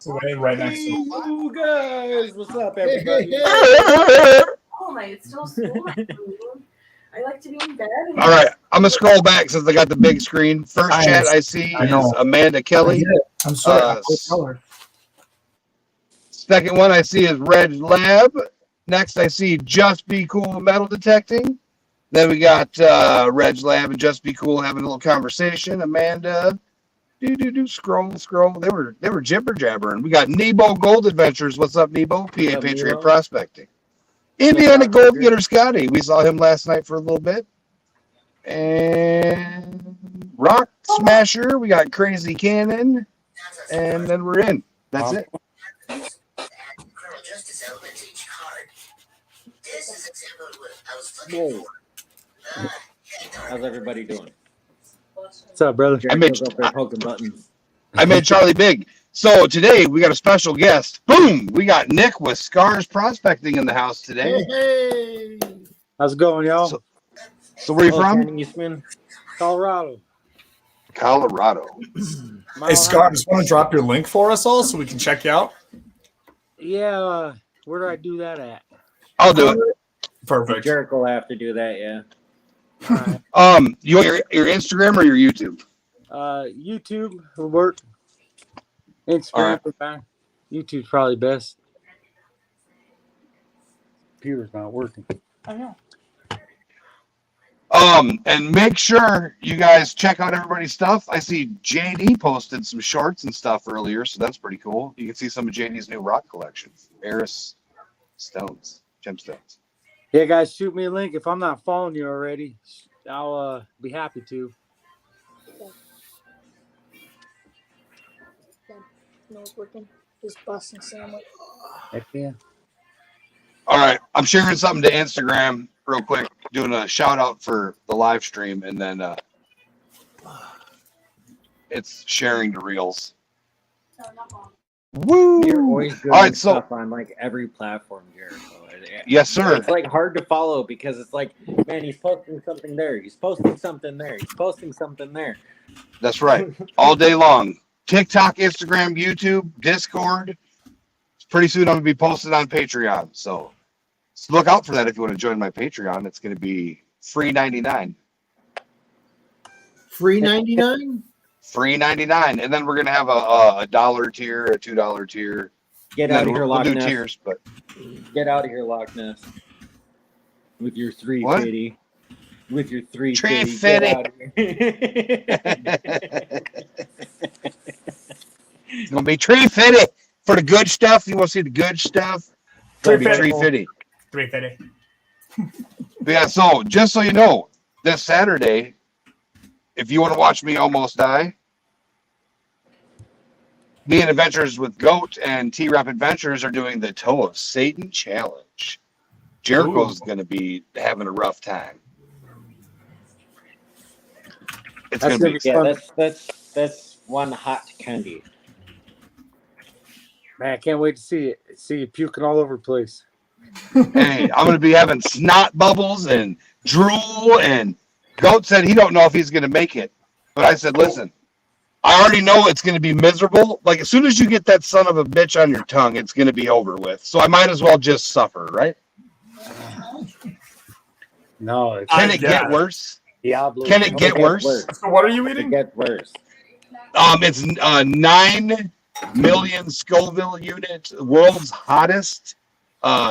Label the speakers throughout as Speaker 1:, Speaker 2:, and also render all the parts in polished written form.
Speaker 1: away right next to him.
Speaker 2: You guys, what's up, everybody?
Speaker 3: It's still school. I like to be in bed.
Speaker 4: All right, I'm gonna scroll back since I got the big screen. First chat I see is Amanda Kelly.
Speaker 1: I'm sorry.
Speaker 4: Second one I see is Reg Lab. Next I see Just Be Cool Metal Detecting. Then we got Reg Lab and Just Be Cool having a little conversation. Amanda, scroll. They were jibber jabbering. We got Nebo Gold Adventures. What's up, Nebo? PA Patriot Prospecting. Indiana Gold Getter Scotty. We saw him last night for a little bit. And Rock Smasher. We got Crazy Cannon. And then we're in. That's it.
Speaker 2: Whoa. How's everybody doing?
Speaker 5: What's up, brother?
Speaker 2: I made poking buttons.
Speaker 4: I made Charlie big. So today we got a special guest. Boom! We got Nick with Scars Prospecting in the house today.
Speaker 5: Hey. How's it going, y'all?
Speaker 4: So where you from?
Speaker 5: Eastman, Colorado.
Speaker 1: Hey, Scott, just want to drop your link for us all so we can check you out?
Speaker 5: Yeah. Where do I do that at?
Speaker 4: I'll do it.
Speaker 1: Perfect.
Speaker 2: Jericho will have to do that, yeah.
Speaker 4: You want your Instagram or your YouTube?
Speaker 5: YouTube will work. Instagram, right. YouTube's probably best. Computer's not working.
Speaker 3: I know.
Speaker 4: And make sure you guys check out everybody's stuff. I see JD posted some shorts and stuff earlier, so that's pretty cool. You can see some of JD's new rock collection. Eris stones, gemstones.
Speaker 5: Yeah, guys, shoot me a link. If I'm not following you already, I'll be happy to.
Speaker 3: No, it's working. Just busting sandwich.
Speaker 5: Heck yeah.
Speaker 4: All right, I'm sharing something to Instagram real quick, doing a shout out for the live stream, and then it's sharing to Reels. Woo!
Speaker 2: You're always doing stuff on like every platform, Jericho.
Speaker 4: Yes, sir.
Speaker 2: It's like hard to follow because it's like, man, he's posting something there. He's posting something there. He's posting something there.
Speaker 4: That's right. All day long. TikTok, Instagram, YouTube, Discord. Pretty soon I'm going to be posted on Patreon. So look out for that if you want to join my Patreon. It's going to be free 99.
Speaker 6: Free 99?
Speaker 4: Free 99. And then we're going to have a $1 tier, a $2 tier.
Speaker 2: Get out of here, Loch Ness.
Speaker 4: We'll do tiers, but
Speaker 2: get out of here, Loch Ness. With your 350. With your 350.
Speaker 4: It's gonna be 350 for the good stuff. You want to see the good stuff? It's gonna be 350.
Speaker 1: 350.
Speaker 4: Yeah. So just so you know, this Saturday, if you want to watch me almost die, me and Adventures with Goat and T-Rap Adventures are doing the Toe of Satan Challenge. Jericho's going to be having a rough time. It's going to be
Speaker 2: fun. That's one hot candy.
Speaker 5: Man, I can't wait to see it. See you puking all over the place.
Speaker 4: Hey, I'm going to be having snot bubbles and drool, and Goat said he don't know if he's going to make it. But I said, listen, I already know it's going to be miserable. Like, as soon as you get that son of a bitch on your tongue, it's going to be over with. So I might as well just suffer, right?
Speaker 5: No.
Speaker 4: Can it get worse?
Speaker 5: Diablo.
Speaker 4: Can it get worse?
Speaker 1: So what are you eating?
Speaker 2: It get worse.
Speaker 4: It's 9 million Scoville unit, world's hottest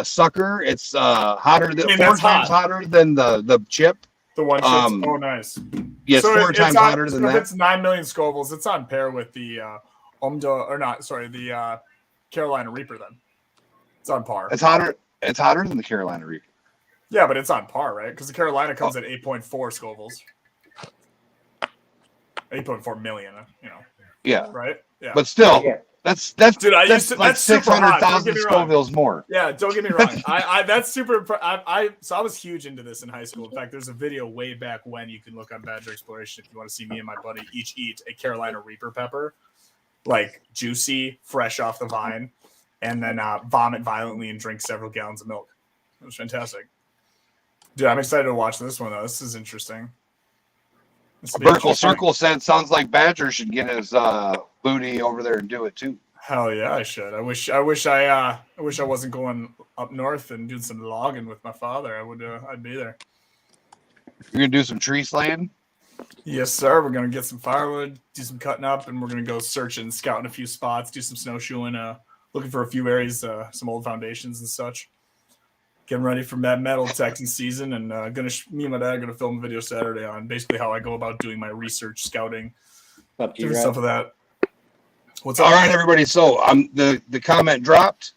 Speaker 4: sucker. It's hotter than 4 times hotter than the chip.
Speaker 1: The one chip. Oh, nice.
Speaker 4: Yes, so 4 times hotter than that.
Speaker 1: It's 9 million Scovilles. It's on pair with the the Carolina Reaper. Then it's on par.
Speaker 4: It's hotter. It's hotter than the Carolina Reaper.
Speaker 1: Yeah, but it's on par, right? Because the Carolina comes at 8.4 Scovilles. 8.4 million.
Speaker 4: Yeah.
Speaker 1: Right. Yeah.
Speaker 4: But still. Yeah. That's
Speaker 1: dude. That's like
Speaker 4: 600,000 Scovilles more.
Speaker 1: Yeah, don't get me wrong. I that's super. So I was huge into this in high school. In fact, there's a video way back when you can look on Badger Exploration if you want to see me and my buddy each eat a Carolina Reaper pepper, like juicy, fresh off the vine, and then vomit violently and drink several gallons of milk. It was fantastic. Dude, I'm excited to watch this one though. This is interesting.
Speaker 4: Vertical Circle said, "Sounds like Badger should get his booty over there and do it too."
Speaker 1: Hell yeah, I should. I wish I wasn't going up north and doing some logging with my father. I'd be there.
Speaker 4: You're gonna do some tree slaying?
Speaker 1: Yes, sir. We're gonna get some firewood, do some cutting up, and we're gonna go searching, scouting a few spots, do some snowshoeing, looking for a few areas, some old foundations and such. Getting ready for metal detecting season, and me and my dad are gonna film a video Saturday on basically how I go about doing my research, scouting, different stuff of that. What's up?
Speaker 4: All right, everybody. So the comment dropped.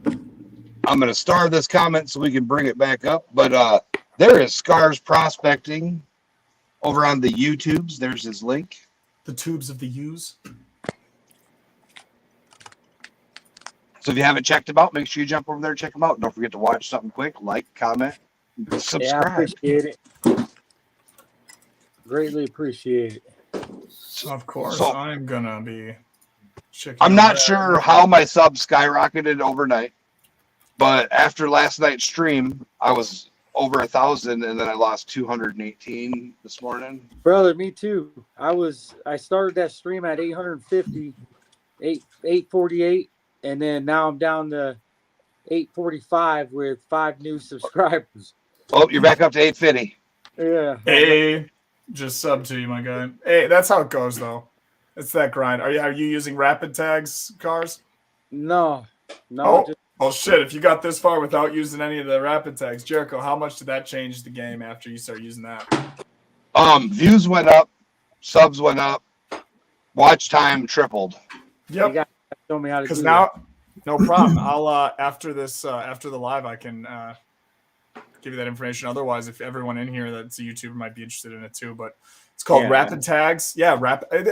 Speaker 4: I'm gonna starve this comment so we can bring it back up. But there is Scars Prospecting over on the YouTubes. There's his link.
Speaker 1: The tubes of the U's.
Speaker 4: So if you haven't checked them out, make sure you jump over there and check them out. Don't forget to watch something quick, like, comment, subscribe.
Speaker 5: Yeah, I appreciate it. Greatly appreciate it.
Speaker 1: Of course,
Speaker 4: So-
Speaker 1: I'm gonna be checking.
Speaker 4: I'm
Speaker 1: out
Speaker 4: not
Speaker 1: that.
Speaker 4: sure how my sub skyrocketed overnight, but after last night's stream, I was over 1,000, and then I lost 218 this morning.
Speaker 5: Brother, me too. I started that stream at 850, 848, and then now I'm down to 845 with 5 new subscribers.
Speaker 4: Oh, you're back up to 850.
Speaker 5: Yeah.
Speaker 1: Hey, just sub to you, my guy. Hey, that's how it goes, though. It's that grind. Are you using rapid tags, cars?
Speaker 5: No.
Speaker 1: Oh.
Speaker 5: Just,
Speaker 1: Well, shit. If you got this far without using any of the rapid tags, Jericho, how much did that change the game after you start using that?
Speaker 4: Views went up, subs went up, watch time tripled.
Speaker 5: you
Speaker 1: Yep.
Speaker 5: got to show me how to do
Speaker 1: Because
Speaker 5: that.
Speaker 1: now, no problem. I'll after the live, I can give you that information. Otherwise, if everyone in here that's a YouTuber might be interested in it too, but it's called Rapid Tags. Yeah,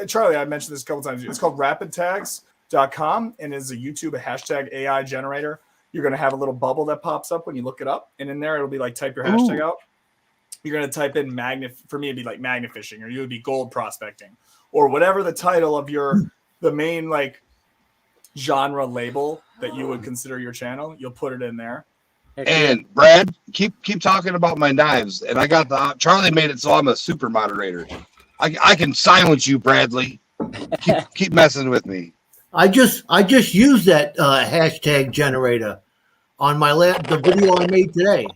Speaker 1: Charlie, I mentioned this a couple times. It's called rapidtags.com and is a YouTube hashtag AI generator. You're going to have a little bubble that pops up when you look it up, and in there it'll be like type your hashtag out. You're going to type in for me it'd be like magnifishing, or you would be gold prospecting, or whatever the title of the main like genre label that you would consider your channel. You'll put it in there.
Speaker 4: And Brad, keep talking about my knives. And I got Charlie made it so I'm a super moderator. I can silence you, Bradley. Keep messing with me.
Speaker 6: I just used that hashtag generator on the video I made today.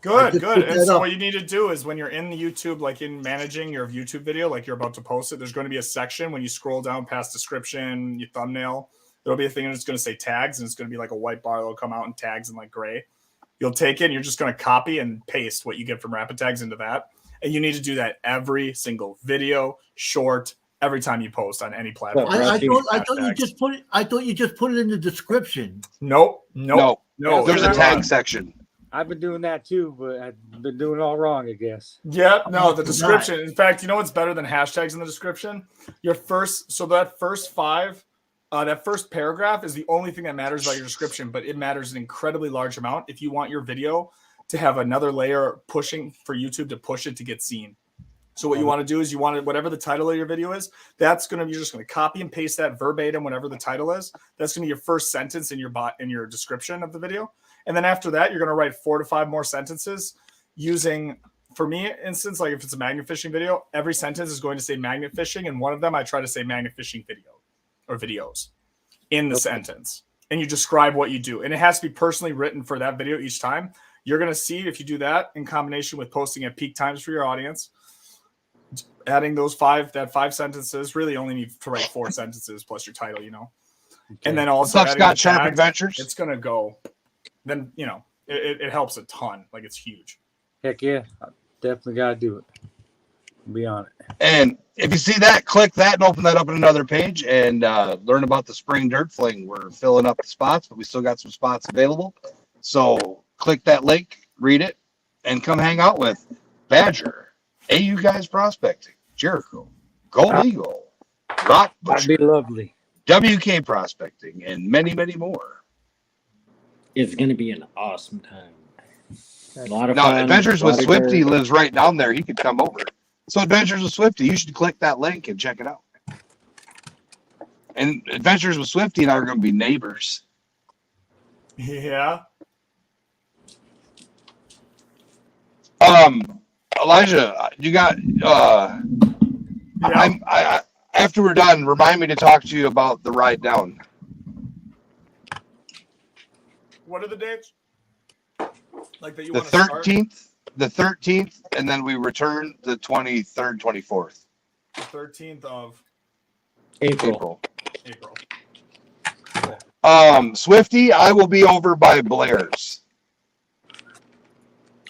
Speaker 1: Good.
Speaker 6: put
Speaker 1: And
Speaker 6: that
Speaker 1: so
Speaker 6: up.
Speaker 1: what you need to do is when you're in the YouTube, like in managing your YouTube video, like you're about to post it, there's going to be a section when you scroll down past description, your thumbnail, there'll be a thing that's going to say tags, and it's going to be like a white bar that'll come out in tags in like gray. You'll take it and you're just going to copy and paste what you get from Rapid Tags into that. And you need to do that every single video, short, every time you post on any platform.
Speaker 6: I thought you just put it. I thought you just put it in the description.
Speaker 1: Nope.
Speaker 4: No. There's a
Speaker 1: That's
Speaker 4: tag
Speaker 1: wrong.
Speaker 4: section.
Speaker 5: I've been doing that too, but I've been doing it all wrong, I guess.
Speaker 1: Yeah, no, the description. In fact, you know what's better than hashtags in the description? That first paragraph is the only thing that matters about your description, but it matters an incredibly large amount if you want your video to have another layer pushing for YouTube to push it to get seen. So what you want to do is you want to, whatever the title of your video is, you're just going to copy and paste that verbatim, whatever the title is. That's going to be your first sentence in your description of the video. And then after that, you're going to write 4 to 5 more sentences using, for me, instance, like if it's a magnet fishing video, every sentence is going to say magnet fishing. And one of them, I try to say magnet fishing video or videos in the sentence. And you describe what you do. And it has to be personally written for that video each time. You're going to see if you do that in combination with posting at peak times for your audience, adding that 5 sentences, really only need to write 4 sentences plus your title, Okay. And then also
Speaker 4: What's up, Scott Sharp Adventures?
Speaker 1: It's going to go, then, it helps a ton. Like it's huge.
Speaker 5: Heck yeah. I definitely got to do it. Be on it.
Speaker 4: And if you see that, click that and open that up in another page and learn about the spring dirt fling. We're filling up the spots, but we still got some spots available. So click that link, read it, and come hang out with Badger, Ayou Guys Prospecting, Jericho, Gold Eagle, Rock
Speaker 5: That'd be
Speaker 4: Butcher,
Speaker 5: lovely.
Speaker 4: WK Prospecting, and many, many more.
Speaker 2: It's going to be an awesome time. A lot of
Speaker 4: Now,
Speaker 2: fun.
Speaker 4: Adventures
Speaker 2: a lot
Speaker 4: with
Speaker 2: of
Speaker 4: Swifty
Speaker 2: dirt.
Speaker 4: lives right down there. He could come over. So Adventures with Swifty, you should click that link and check it out. And Adventures with Swifty and I are going to be neighbors.
Speaker 1: Yeah.
Speaker 4: Elijah, you got
Speaker 1: Yeah.
Speaker 4: I after we're done, remind me to talk to you about the ride down.
Speaker 1: What are the dates? Like that you
Speaker 4: The
Speaker 1: want to start?
Speaker 4: 13th, and then we return the 23rd, 24th.
Speaker 1: The 13th of
Speaker 2: April.
Speaker 1: April.
Speaker 4: Swifty, I will be over by Blair's.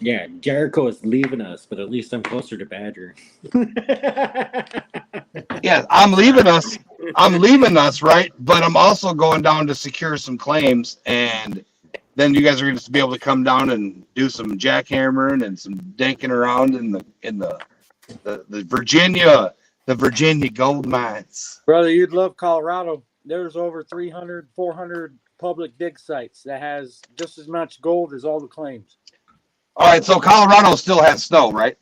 Speaker 2: Yeah, Jericho is leaving us, but at least I'm closer to Badger.
Speaker 4: Yeah, I'm leaving us. I'm leaving us, right? But I'm also going down to secure some claims, and then you guys are going to be able to come down and do some jackhammering and some dinking around in the Virginia gold mines.
Speaker 5: Brother, you'd love Colorado. There's over 300, 400 public dig sites that has just as much gold as all the claims.
Speaker 4: All right, so Colorado still has snow, right?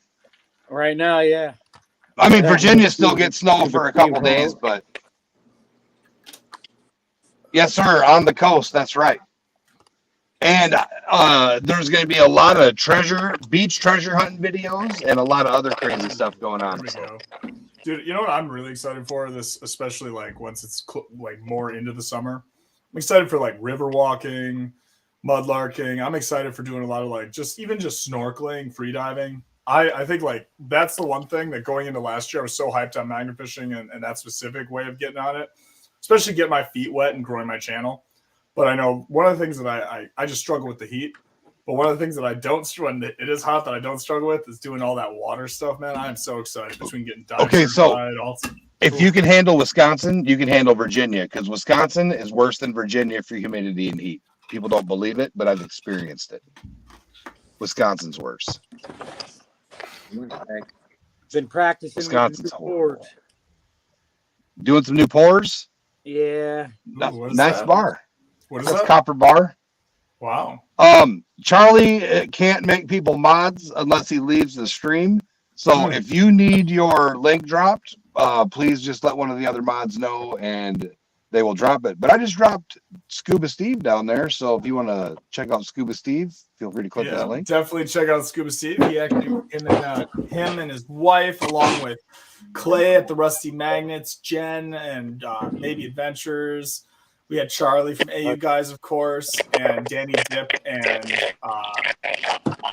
Speaker 5: Right now, yeah.
Speaker 4: I mean, Virginia still gets snow for a couple days, but yes, sir, on the coast. That's right. And there's going to be a lot of beach treasure hunting videos, and a lot of other crazy stuff going on.
Speaker 1: There we go. Dude, you know what I'm really excited for this, especially like once it's like more into the summer. I'm excited for like river walking, mudlarking. I'm excited for doing a lot of like just snorkeling, free diving. I think like that's the one thing that going into last year I was so hyped on magnet fishing and that specific way of getting on it, especially getting my feet wet and growing my channel. But I know one of the things that I just struggle with the heat. But one of the things that I don't when it is hot that I don't struggle with is doing all that water stuff, man. I am so excited between getting dived.
Speaker 4: Okay, so if you can handle Wisconsin, you can handle Virginia, because Wisconsin is worse than Virginia for humidity and heat. People don't believe it, but I've experienced it. Wisconsin's worse.
Speaker 5: Been practicing.
Speaker 4: Wisconsin's horrible. Doing some new pours?
Speaker 5: Yeah.
Speaker 4: Nice bar.
Speaker 1: What is
Speaker 4: That's
Speaker 1: that?
Speaker 4: Copper Bar.
Speaker 1: Wow.
Speaker 4: Charlie can't make people mods unless he leaves the stream. So if you need your link dropped, please just let one of the other mods know and they will drop it. But I just dropped Scuba Steve down there. So if you want to check out Scuba Steve, feel free to click that link.
Speaker 1: Definitely check out Scuba Steve. He actually, him and his wife, along with Clay at the Rusty Magnets, Jen and Maybe Adventures. We had Charlie from Ayou guys, of course, and Danny Dip, and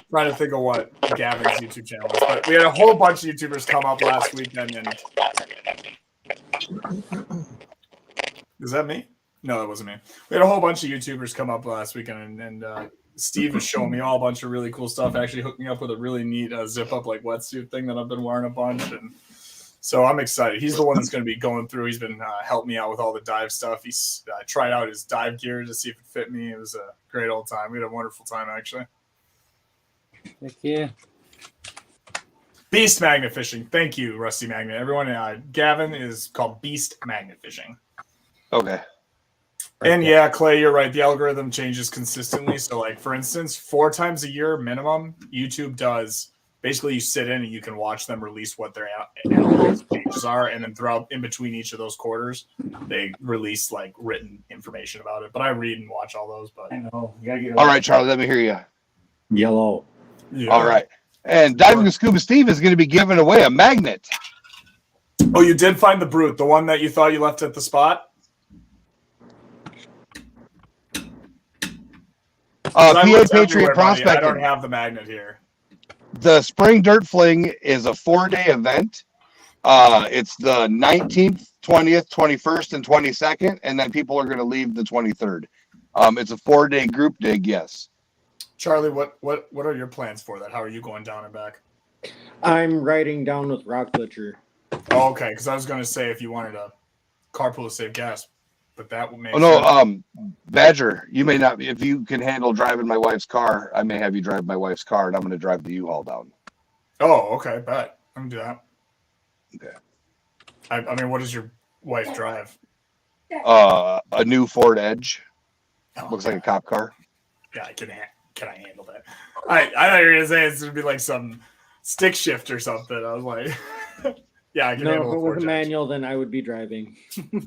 Speaker 1: trying to think of what Gavin's YouTube channel is. But we had a whole bunch of YouTubers come up last weekend. And is that me? No, that wasn't me. We had a whole bunch of YouTubers come up last weekend, and Steve was showing me all a bunch of really cool stuff. Actually hooked me up with a really neat zip-up like wetsuit thing that I've been wearing a bunch, and so I'm excited. He's the one that's going to be going through. He's been helping me out with all the dive stuff. He's tried out his dive gear to see if it fit me. It was a great old time. We had a wonderful time, actually.
Speaker 5: Heck yeah.
Speaker 1: Beast Magnet Fishing. Thank you, Rusty Magnet. Everyone, Gavin is called Beast Magnet Fishing.
Speaker 4: Okay.
Speaker 1: And yeah, Clay, you're right. The algorithm changes consistently. So, like, for instance, 4 times a year minimum, YouTube does. Basically, you sit in and you can watch them release what their analytics changes are, and then throughout in between each of those quarters, they release like written information about it. But I read and watch all those. But
Speaker 5: I know. You gotta get
Speaker 4: All right, Charlie, let me hear you.
Speaker 2: Yellow.
Speaker 1: yeah.
Speaker 4: All right. And Diving with Scuba Steve is going to be giving away a magnet.
Speaker 1: Oh, you did find the Brute, the one that you thought you left at the spot?
Speaker 4: PA Patriot Prospecting.
Speaker 1: I don't have the magnet here.
Speaker 4: The Spring Dirt Fling is a 4-day event. It's the 19th, 20th, 21st, and 22nd, and then people are going to leave the 23rd. It's a 4-day group dig, yes.
Speaker 1: Charlie, what are your plans for that? How are you going down and back?
Speaker 2: I'm riding down with Rock Butcher.
Speaker 1: Oh, okay, because I was going to say if you wanted a carpool to save gas, but that would make
Speaker 4: sense. Badger, you may not, if you can handle driving my wife's car, I may have you drive my wife's car, and I'm going to drive the U-Haul down.
Speaker 1: Oh, okay, bet. I can do that.
Speaker 4: Okay.
Speaker 1: I mean, what does your wife drive?
Speaker 4: A new Ford Edge. Looks like a cop car.
Speaker 1: Yeah, can I handle that? I thought you were gonna say it's gonna be like some stick shift or something. I was like, yeah, I can handle
Speaker 2: it. No, if it was a
Speaker 1: Edge.
Speaker 2: manual, then I would be driving.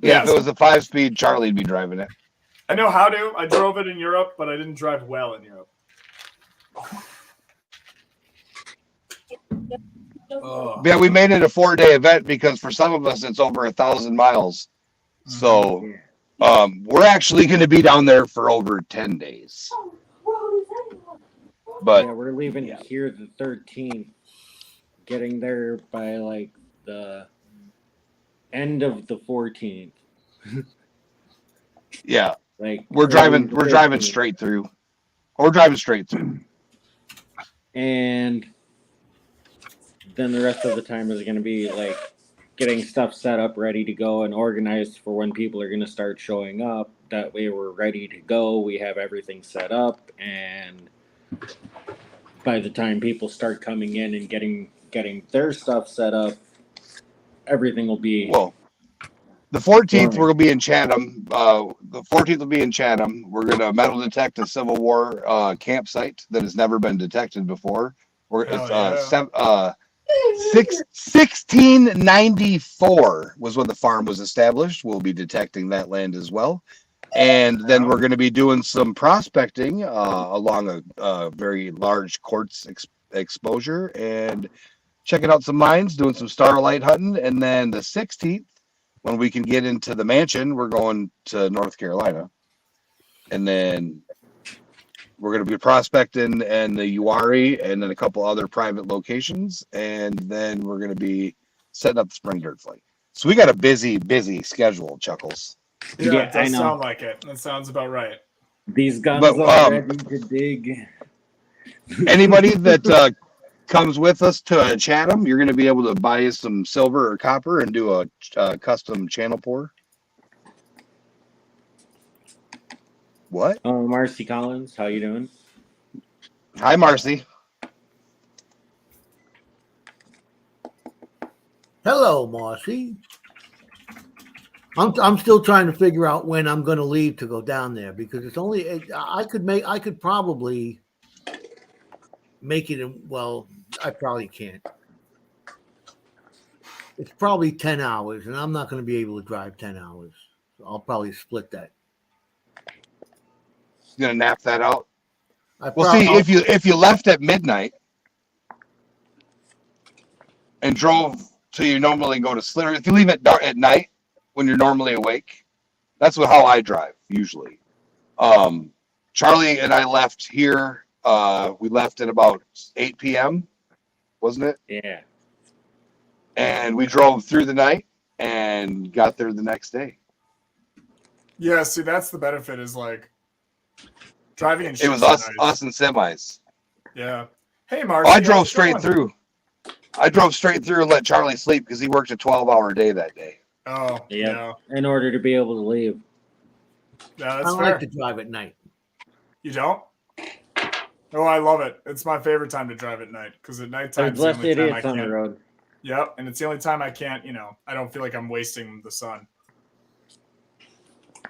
Speaker 4: Yeah, if it was a 5-speed, Charlie'd be driving it.
Speaker 1: I know how to. I drove it in Europe, but I didn't drive well in Europe.
Speaker 4: Yeah, we made it a 4-day event because for some of us it's over 1,000 miles. So We're actually going to be down there for over 10 days. But
Speaker 2: yeah, we're leaving here the 13th, getting there by like the end of the 14th.
Speaker 4: yeah,
Speaker 2: Like
Speaker 4: we're
Speaker 2: early
Speaker 4: driving
Speaker 2: 13th.
Speaker 4: straight through. We're driving straight through.
Speaker 2: And then the rest of the time is going to be like getting stuff set up, ready to go, and organized for when people are going to start showing up. That way we're ready to go. We have everything set up, and by the time people start coming in and getting their stuff set up, everything will be
Speaker 4: Well, the 14th
Speaker 2: Right.
Speaker 4: we're going to be in Chatham. The 14th will be in Chatham. We're going to metal detect a Civil War campsite that has never been detected before.
Speaker 1: Hell
Speaker 4: 1694 was when the farm was established. We'll be detecting that land as well. And then we're going to be doing some prospecting along a very large quartz exposure and checking out some mines, doing some starlight hunting. And then the 16th, when we can get into the mansion, we're going to North Carolina. And then we're going to be prospecting in the Uwharrie and then a couple other private locations. And then we're going to be setting up the spring dirt flight. So we got a busy schedule, Chuckles.
Speaker 1: Yeah,
Speaker 2: Yeah,
Speaker 1: it
Speaker 2: I
Speaker 1: does
Speaker 2: know.
Speaker 1: sound like it. That sounds about right.
Speaker 2: These guns
Speaker 4: But,
Speaker 2: are ready to dig.
Speaker 4: Anybody that comes with us to Chatham, you're going to be able to buy us some silver or copper and do a custom channel pour. What?
Speaker 2: Oh, Marcy Collins, how you doing?
Speaker 4: Hi, Marcy.
Speaker 6: Hello, Marcy. I'm still trying to figure out when I'm going to leave to go down there because it's only I could probably make it. Well, I probably can't. It's probably 10 hours, and I'm not going to be able to drive 10 hours. So I'll probably split that.
Speaker 4: You're going to nap that out.
Speaker 6: I
Speaker 4: Well,
Speaker 6: prob-
Speaker 4: see, if you left at midnight and drove till you normally go to sleep, or if you leave at night when you're normally awake, that's how I drive usually. Charlie and I left here. We left at about 8 p.m. Wasn't it?
Speaker 2: Yeah.
Speaker 4: And we drove through the night and got there the next day.
Speaker 1: Yeah, see, that's the benefit is like driving in
Speaker 4: It was
Speaker 1: shifts are
Speaker 4: us and semis.
Speaker 1: Yeah. Hey, Marcy.
Speaker 4: I drove
Speaker 1: how's it
Speaker 4: straight
Speaker 1: going?
Speaker 4: through. I drove straight through and let Charlie sleep because he worked a 12-hour day that day.
Speaker 1: Oh,
Speaker 2: Yep.
Speaker 1: yeah.
Speaker 2: In order to be able to leave.
Speaker 1: Yeah,
Speaker 6: I
Speaker 1: that's
Speaker 6: don't
Speaker 1: fair.
Speaker 6: like to drive at night.
Speaker 1: You don't? Oh, I love it. It's my favorite time to drive at night because at nighttime
Speaker 2: There's
Speaker 1: it's the
Speaker 2: less
Speaker 1: only time I
Speaker 2: idiots on the
Speaker 1: can't.
Speaker 2: road.
Speaker 1: Yep, and it's the only time I can't. I don't feel like I'm wasting the sun.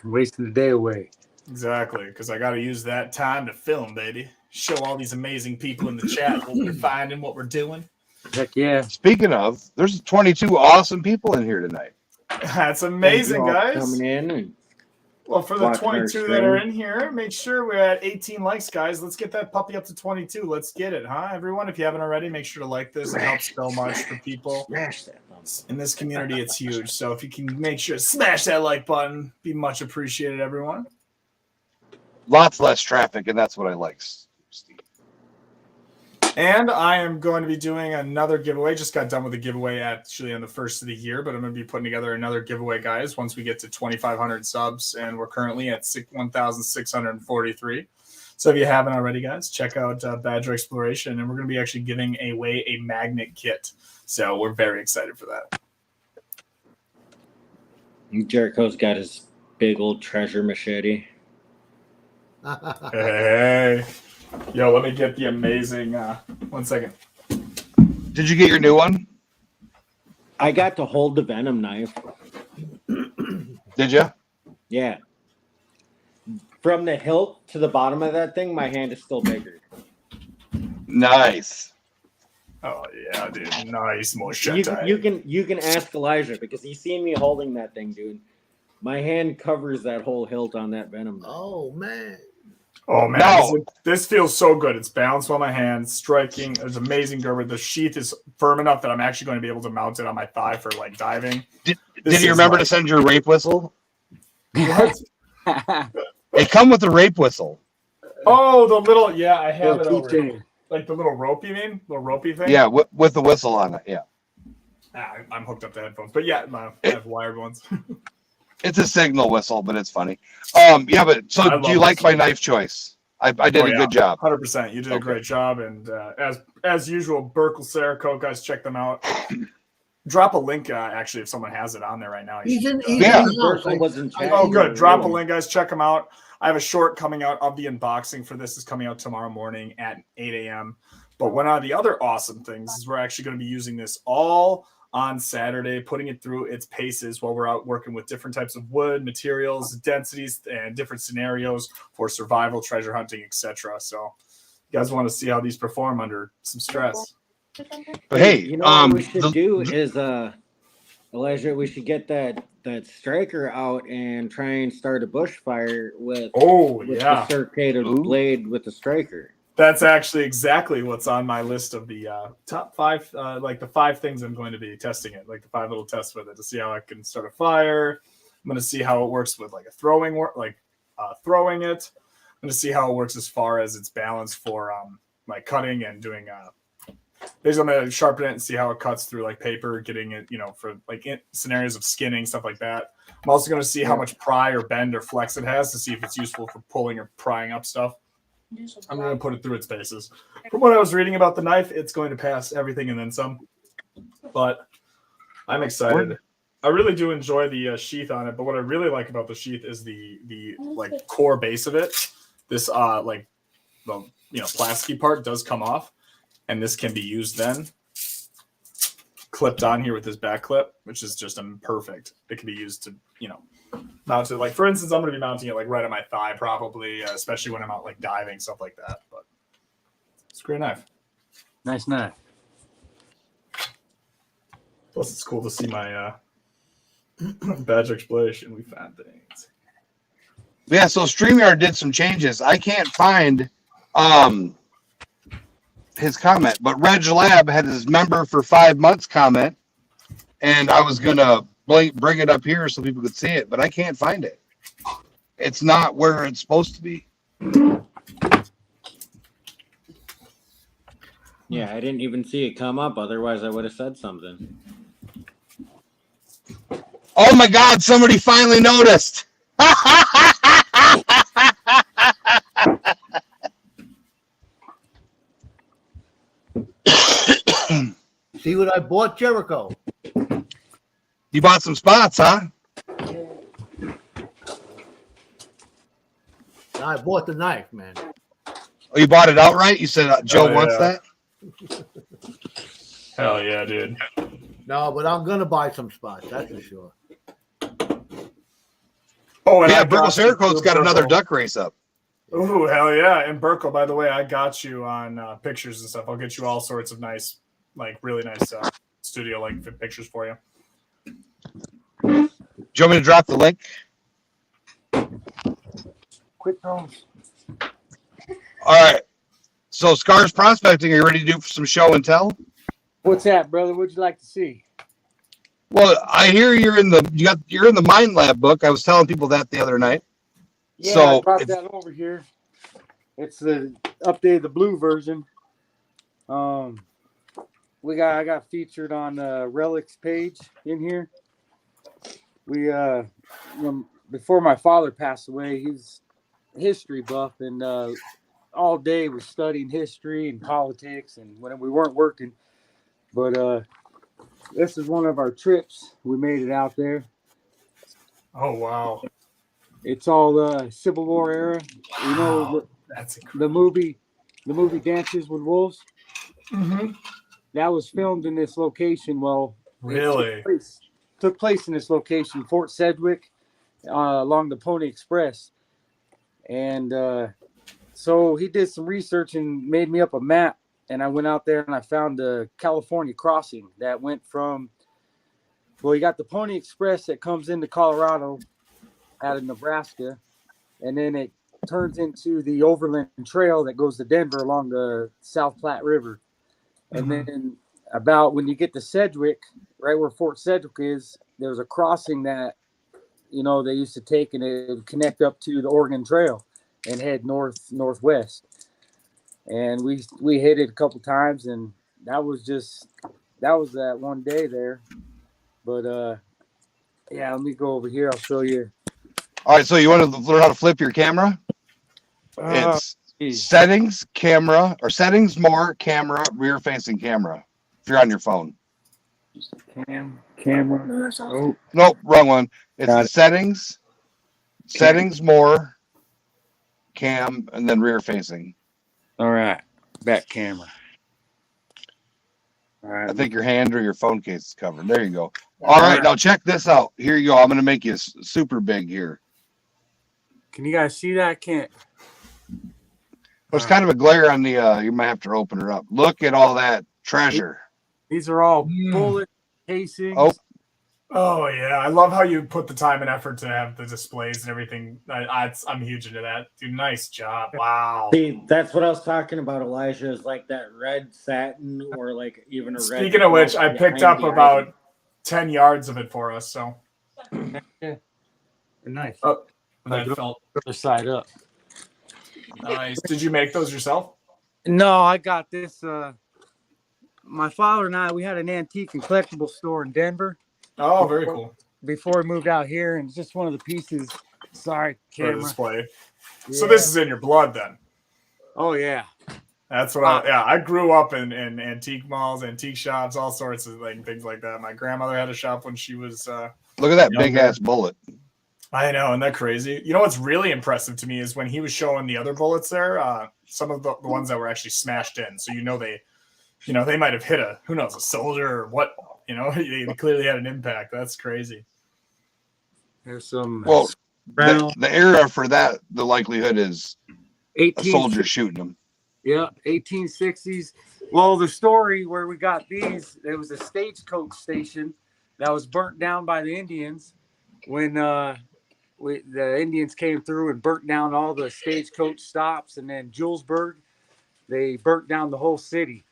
Speaker 5: Wasting the day away.
Speaker 1: Exactly, because I got to use that time to film, baby. Show all these amazing people in the chat what we're finding, what we're doing.
Speaker 5: Heck yeah.
Speaker 4: Speaking of, there's 22 awesome people in here tonight.
Speaker 1: That's amazing,
Speaker 2: Thank you all for
Speaker 1: guys.
Speaker 2: coming in and
Speaker 1: Well, for the
Speaker 2: watching our
Speaker 1: 22 that are
Speaker 2: stream.
Speaker 1: in here, make sure we're at 18 likes, guys. Let's get that puppy up to 22. Let's get it, huh? Everyone, if you haven't already, make sure to like this. It helps so much for people.
Speaker 2: Smash that thumb.
Speaker 1: In this community, it's huge. So if you can make sure to smash that like button, be much appreciated, everyone.
Speaker 4: Lots less traffic, and that's what I like, Steve.
Speaker 1: And I am going to be doing another giveaway. Just got done with a giveaway actually on the first of the year, but I'm going to be putting together another giveaway, guys, once we get to 2,500 subs, and we're currently at 1,643. So if you haven't already, guys, check out Badger Exploration, and we're going to be actually giving away a magnet kit. So we're very excited for that.
Speaker 2: Jericho's got his big old treasure machete.
Speaker 1: Hey. Yo, let me get the amazing 1 second.
Speaker 4: Did you get your new one?
Speaker 2: I got to hold the venom knife.
Speaker 4: Did you?
Speaker 2: Yeah. From the hilt to the bottom of that thing, my hand is still bigger.
Speaker 4: Nice.
Speaker 1: Oh yeah, dude. Nice
Speaker 2: You,
Speaker 1: motion.
Speaker 2: you can ask Elijah because he's seen me holding that thing, dude. My hand covers that whole hilt on that venom knife.
Speaker 6: Oh, man.
Speaker 1: Oh man,
Speaker 4: No.
Speaker 1: this feels so good. It's balanced on my hand, striking. It's amazing, Gerber. The sheath is firm enough that I'm actually going to be able to mount it on my thigh for like diving.
Speaker 4: Did
Speaker 1: This
Speaker 4: you
Speaker 1: is
Speaker 4: remember to
Speaker 1: like-
Speaker 4: send your rape whistle?
Speaker 1: What?
Speaker 4: They come with a rape whistle.
Speaker 1: Oh, the little I have it
Speaker 5: Little
Speaker 1: over.
Speaker 5: keychain.
Speaker 1: Like the little rope, you mean? Little ropey thing?
Speaker 4: Yeah, with the whistle on it. Yeah.
Speaker 1: I'm hooked up to headphones, but yeah, I have wired ones.
Speaker 4: It's a signal whistle, but it's funny. Yeah, but so
Speaker 1: I
Speaker 4: do you
Speaker 1: love
Speaker 4: like
Speaker 1: this
Speaker 4: my
Speaker 1: one.
Speaker 4: knife choice? I did a good job.
Speaker 1: 100%. You did a
Speaker 4: Okay.
Speaker 1: great job, and as usual, Burkle Cerakote, guys, check them out. Drop a link, actually, if someone has it on there right now.
Speaker 6: He's in. He's
Speaker 4: Yeah.
Speaker 6: in the house.
Speaker 2: Burkle was in chat.
Speaker 1: Oh, good. Drop a link, guys. Check them out. I have a short coming out of the unboxing for this. Is coming out tomorrow morning at 8 a.m. But one of the other awesome things is we're actually going to be using this all on Saturday, putting it through its paces while we're out working with different types of wood, materials, densities, and different scenarios for survival, treasure hunting, etc. So you guys want to see how these perform under some stress.
Speaker 4: But hey,
Speaker 2: you know what we should do is Elijah, we should get that striker out and try and start a bushfire with the circuited blade with the striker.
Speaker 1: That's actually exactly what's on my list of the top 5, like the 5 things I'm going to be testing it, like the 5 little tests with it to see how I can start a fire. I'm going to see how it works with like a throwing it. I'm going to see how it works as far as its balance for like cutting and doing. Basically, I'm going to sharpen it and see how it cuts through like paper, getting it, for like scenarios of skinning, stuff like that. I'm also going to see how much pry or bend or flex it has to see if it's useful for pulling or prying up stuff. I'm going to put it through its paces. From what I was reading about the knife, it's going to pass everything and then some. But I'm excited. I really do enjoy the sheath on it. But what I really like about the sheath is the like core base of it. This like the plasticky part does come off, and this can be used then clipped on here with this back clip, which is just perfect. It can be used to mount it. Like for instance, I'm going to be mounting it like right on my thigh, probably, especially when I'm out like diving, stuff like that. But it's a great knife.
Speaker 5: Nice knife.
Speaker 1: Plus, it's cool to see my badge exploration. We found things.
Speaker 4: Yeah, so StreamYard did some changes. I can't find his comment, but Reg Lab had his member for 5 months comment, and I was gonna bring it up here so people could see it, but I can't find it. It's not where it's supposed to be.
Speaker 2: Yeah, I didn't even see it come up. Otherwise, I would have said something.
Speaker 4: Oh my God! Somebody finally noticed.
Speaker 6: See what I bought, Jericho?
Speaker 4: You bought some spots, huh?
Speaker 6: I bought the knife, man.
Speaker 4: Oh, you bought it outright? You said Joe wants that?
Speaker 1: Hell yeah, dude.
Speaker 6: No, but I'm gonna buy some spots. That's for sure.
Speaker 1: Oh, and
Speaker 4: Yeah,
Speaker 1: I got
Speaker 4: Burkle Cerakote's got another duck race up.
Speaker 1: Ooh, hell yeah. And Burkle, by the way, I got you on pictures and stuff. I'll get you all sorts of nice, like really nice studio like pictures for you.
Speaker 4: Do you want me to drop the link?
Speaker 5: Quick tones.
Speaker 4: All right. So Scars Prospecting, are you ready to do some show and tell?
Speaker 5: What's that, brother? What'd you like to see?
Speaker 4: Well, I hear you're in the Mind Lab book. I was telling people that the other night.
Speaker 5: Yeah,
Speaker 4: So
Speaker 5: I brought that over here. It's the updated, the blue version. I got featured on Relic's page in here. We before my father passed away, he's a history buff and all day was studying history and politics and when we weren't working. But this is one of our trips. We made it out there.
Speaker 1: Oh wow.
Speaker 5: It's all Civil War era. You know,
Speaker 1: That's
Speaker 5: the movie Dances with Wolves.
Speaker 1: Mm-hmm.
Speaker 5: That was filmed in this location. Well,
Speaker 1: Really?
Speaker 5: took place in this location, Fort Sedgwick, along the Pony Express. And so he did some research and made me up a map. And I went out there and I found the California crossing that went from, well, you got the Pony Express that comes into Colorado out of Nebraska. And then it turns into the Overland Trail that goes to Denver along the South Platte River. And then about when you get to Sedgwick, right where Fort Sedgwick is, there's a crossing that they used to take, and it would connect up to the Oregon Trail and head northwest. And we hit it a couple times, and that was that one day there. But yeah, let me go over here. I'll show you.
Speaker 4: All right, so you want to learn how to flip your camera? It's
Speaker 5: Geez.
Speaker 4: settings, camera, or settings, more, camera, rear facing camera. If you're on your phone.
Speaker 5: Camera. Oh,
Speaker 4: Nope, wrong one. It's
Speaker 5: Got
Speaker 4: the
Speaker 5: it.
Speaker 4: settings, more, cam, and then rear facing.
Speaker 5: all right. Back camera. All right.
Speaker 4: I think your hand or your phone case is covered. There you go. All right, now check this out. Here you go. I'm going to make you super big here.
Speaker 5: Can you guys see that? I can't.
Speaker 4: There's kind of a glare on the, you might have to open it up. Look at all that treasure.
Speaker 5: These are all bullet casings.
Speaker 4: Oh.
Speaker 1: Oh yeah, I love how you put the time and effort to have the displays and everything. I'm huge into that. Dude, nice job. Wow.
Speaker 2: See, that's what I was talking about, Elijah, is like that red satin or like even a red.
Speaker 1: Speaking of which, I picked up about 10 yards of it for us. So
Speaker 5: Nice.
Speaker 1: oh, that felt
Speaker 5: Other side up.
Speaker 1: nice. Did you make those yourself?
Speaker 5: No, I got this. My father and I, we had an antique and collectible store in Denver
Speaker 1: Oh, very cool.
Speaker 5: before we moved out here, and it's just one of the pieces. Sorry,
Speaker 1: For the
Speaker 5: camera.
Speaker 1: display. So
Speaker 5: Yeah.
Speaker 1: this is in your blood then.
Speaker 5: Oh yeah.
Speaker 1: That's what I grew up in antique malls, antique shops, all sorts of things like that. My grandmother had a shop when she was
Speaker 4: Look at that big ass bullet.
Speaker 1: I know, isn't that crazy? You know what's really impressive to me is when he was showing the other bullets there, some of the ones that were actually smashed in. So they might have hit who knows, a soldier or what, they clearly had an impact. That's crazy.
Speaker 5: There's some.
Speaker 4: Well, the era for that, the likelihood is a soldier shooting them.
Speaker 5: Yeah, 1860s. Well, the story where we got these, there was a stagecoach station that was burnt down by the Indians when the Indians came through and burnt down all the stagecoach stops, and then Julesburg, they burnt down the whole city.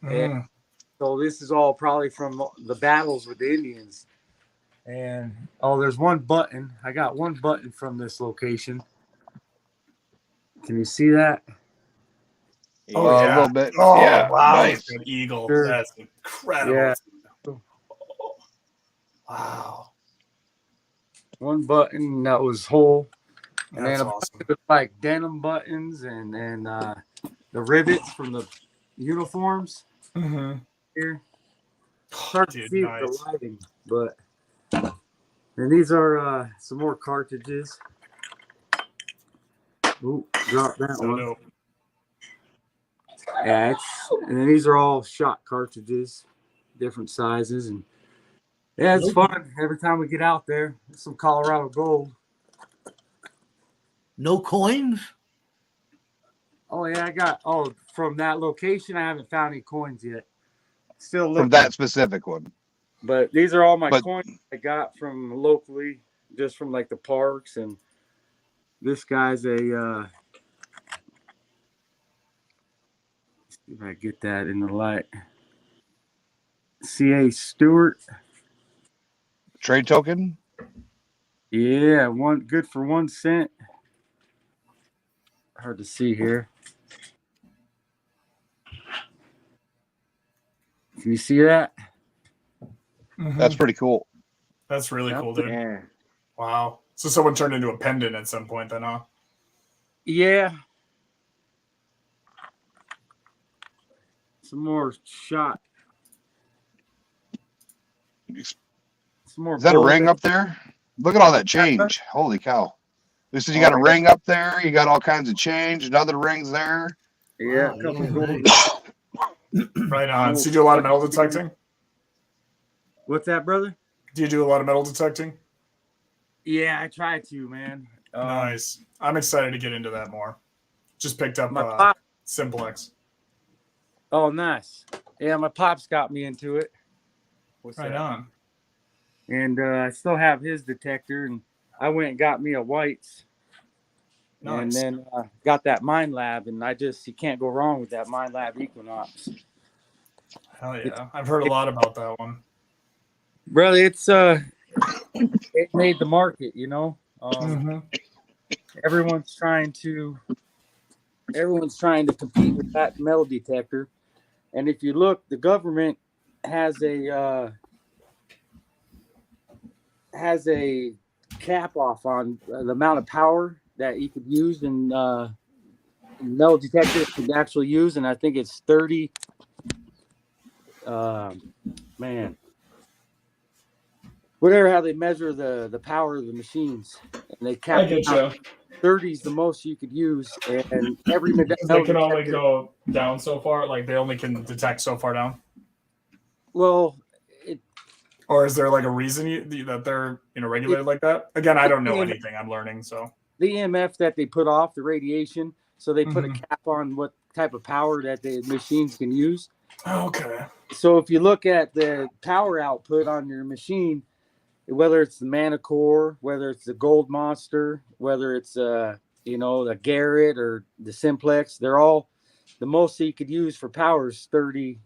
Speaker 5: And so this is all probably from the battles with the Indians. And there's one button. I got one button from this location. Can you see that?
Speaker 1: Oh,
Speaker 4: A
Speaker 1: yeah.
Speaker 4: little bit.
Speaker 1: Oh,
Speaker 4: Yeah,
Speaker 1: wow.
Speaker 4: nice.
Speaker 1: An eagle.
Speaker 5: Sure.
Speaker 1: That's incredible.
Speaker 5: Yeah.
Speaker 1: Wow.
Speaker 5: One button that was whole. And
Speaker 1: That's
Speaker 5: then
Speaker 1: awesome.
Speaker 5: like denim buttons and the rivets from the uniforms here. Hard to
Speaker 1: Dude,
Speaker 5: see
Speaker 1: nice.
Speaker 5: with the lighting, but and these are some more cartridges. Ooh, drop that
Speaker 1: So
Speaker 5: one.
Speaker 1: dope.
Speaker 5: Yeah, and then these are all shot cartridges, different sizes, and yeah, it's fun every time we get out there. Some Colorado gold.
Speaker 6: No coins?
Speaker 5: Oh yeah, I got from that location. I haven't found any coins yet. Still looking.
Speaker 4: From that specific one.
Speaker 5: But these are all my
Speaker 4: But-
Speaker 5: coins I got from locally, just from like the parks. And this guy's a let's see if I get that in the light. C.A. Stewart.
Speaker 4: Trade token?
Speaker 5: Yeah, one good for 1 cent. Hard to see here. Can you see that?
Speaker 4: That's pretty cool.
Speaker 1: That's really cool, dude.
Speaker 2: Yeah.
Speaker 1: Wow. So someone turned into a pendant at some point then, huh?
Speaker 5: Yeah. Some more shot. Some more.
Speaker 4: Is that a
Speaker 5: bullet.
Speaker 4: ring up there? Look at all that change. Holy cow. This is, you got a ring up there. You got all kinds of change and other rings there.
Speaker 5: Yeah,
Speaker 6: Wow,
Speaker 5: a couple
Speaker 6: look at
Speaker 5: gold.
Speaker 1: Right on. So you do a lot of metal detecting?
Speaker 5: What's that, brother?
Speaker 1: Do you do a lot of metal detecting?
Speaker 5: Yeah, I try to, man.
Speaker 1: Nice. I'm excited to get into that more. Just picked up
Speaker 5: My pop.
Speaker 1: Simplex.
Speaker 5: Oh, nice. Yeah, my pops got me into it. What's
Speaker 1: Right
Speaker 5: that?
Speaker 1: on.
Speaker 5: And I still have his detector, and I went and got me a White's. And
Speaker 1: Nice.
Speaker 5: then got that Mind Lab, and you can't go wrong with that Mind Lab Equinox.
Speaker 1: Hell yeah. I've heard a lot about that one.
Speaker 5: Brother, it's it made the market. You know,
Speaker 1: Mhm.
Speaker 5: everyone's trying to compete with that metal detector. And if you look, the government has a cap off on the amount of power that you could use in metal detectors could actually use, and I think it's 30. Man, whatever how they measure the power of the machines, and they
Speaker 1: I
Speaker 5: cap
Speaker 1: get
Speaker 5: out.
Speaker 1: you.
Speaker 5: 30 is the most you could use, and every
Speaker 1: Because they
Speaker 5: metal
Speaker 1: can only
Speaker 5: detector.
Speaker 1: go down so far. Like they only can detect so far down.
Speaker 5: Well,
Speaker 1: Or is there like a reason that they're regulated like that? Again, I don't know anything. I'm learning. So
Speaker 5: the EMF that they put off, the radiation, so they put a
Speaker 1: Mhm.
Speaker 5: cap on what type of power that the machines can use.
Speaker 1: Okay.
Speaker 5: So if you look at the power output on your machine, whether it's the Manicore, whether it's the Gold Monster, whether it's the Garrett or the Simplex, they're all the most that you could use for power is 30.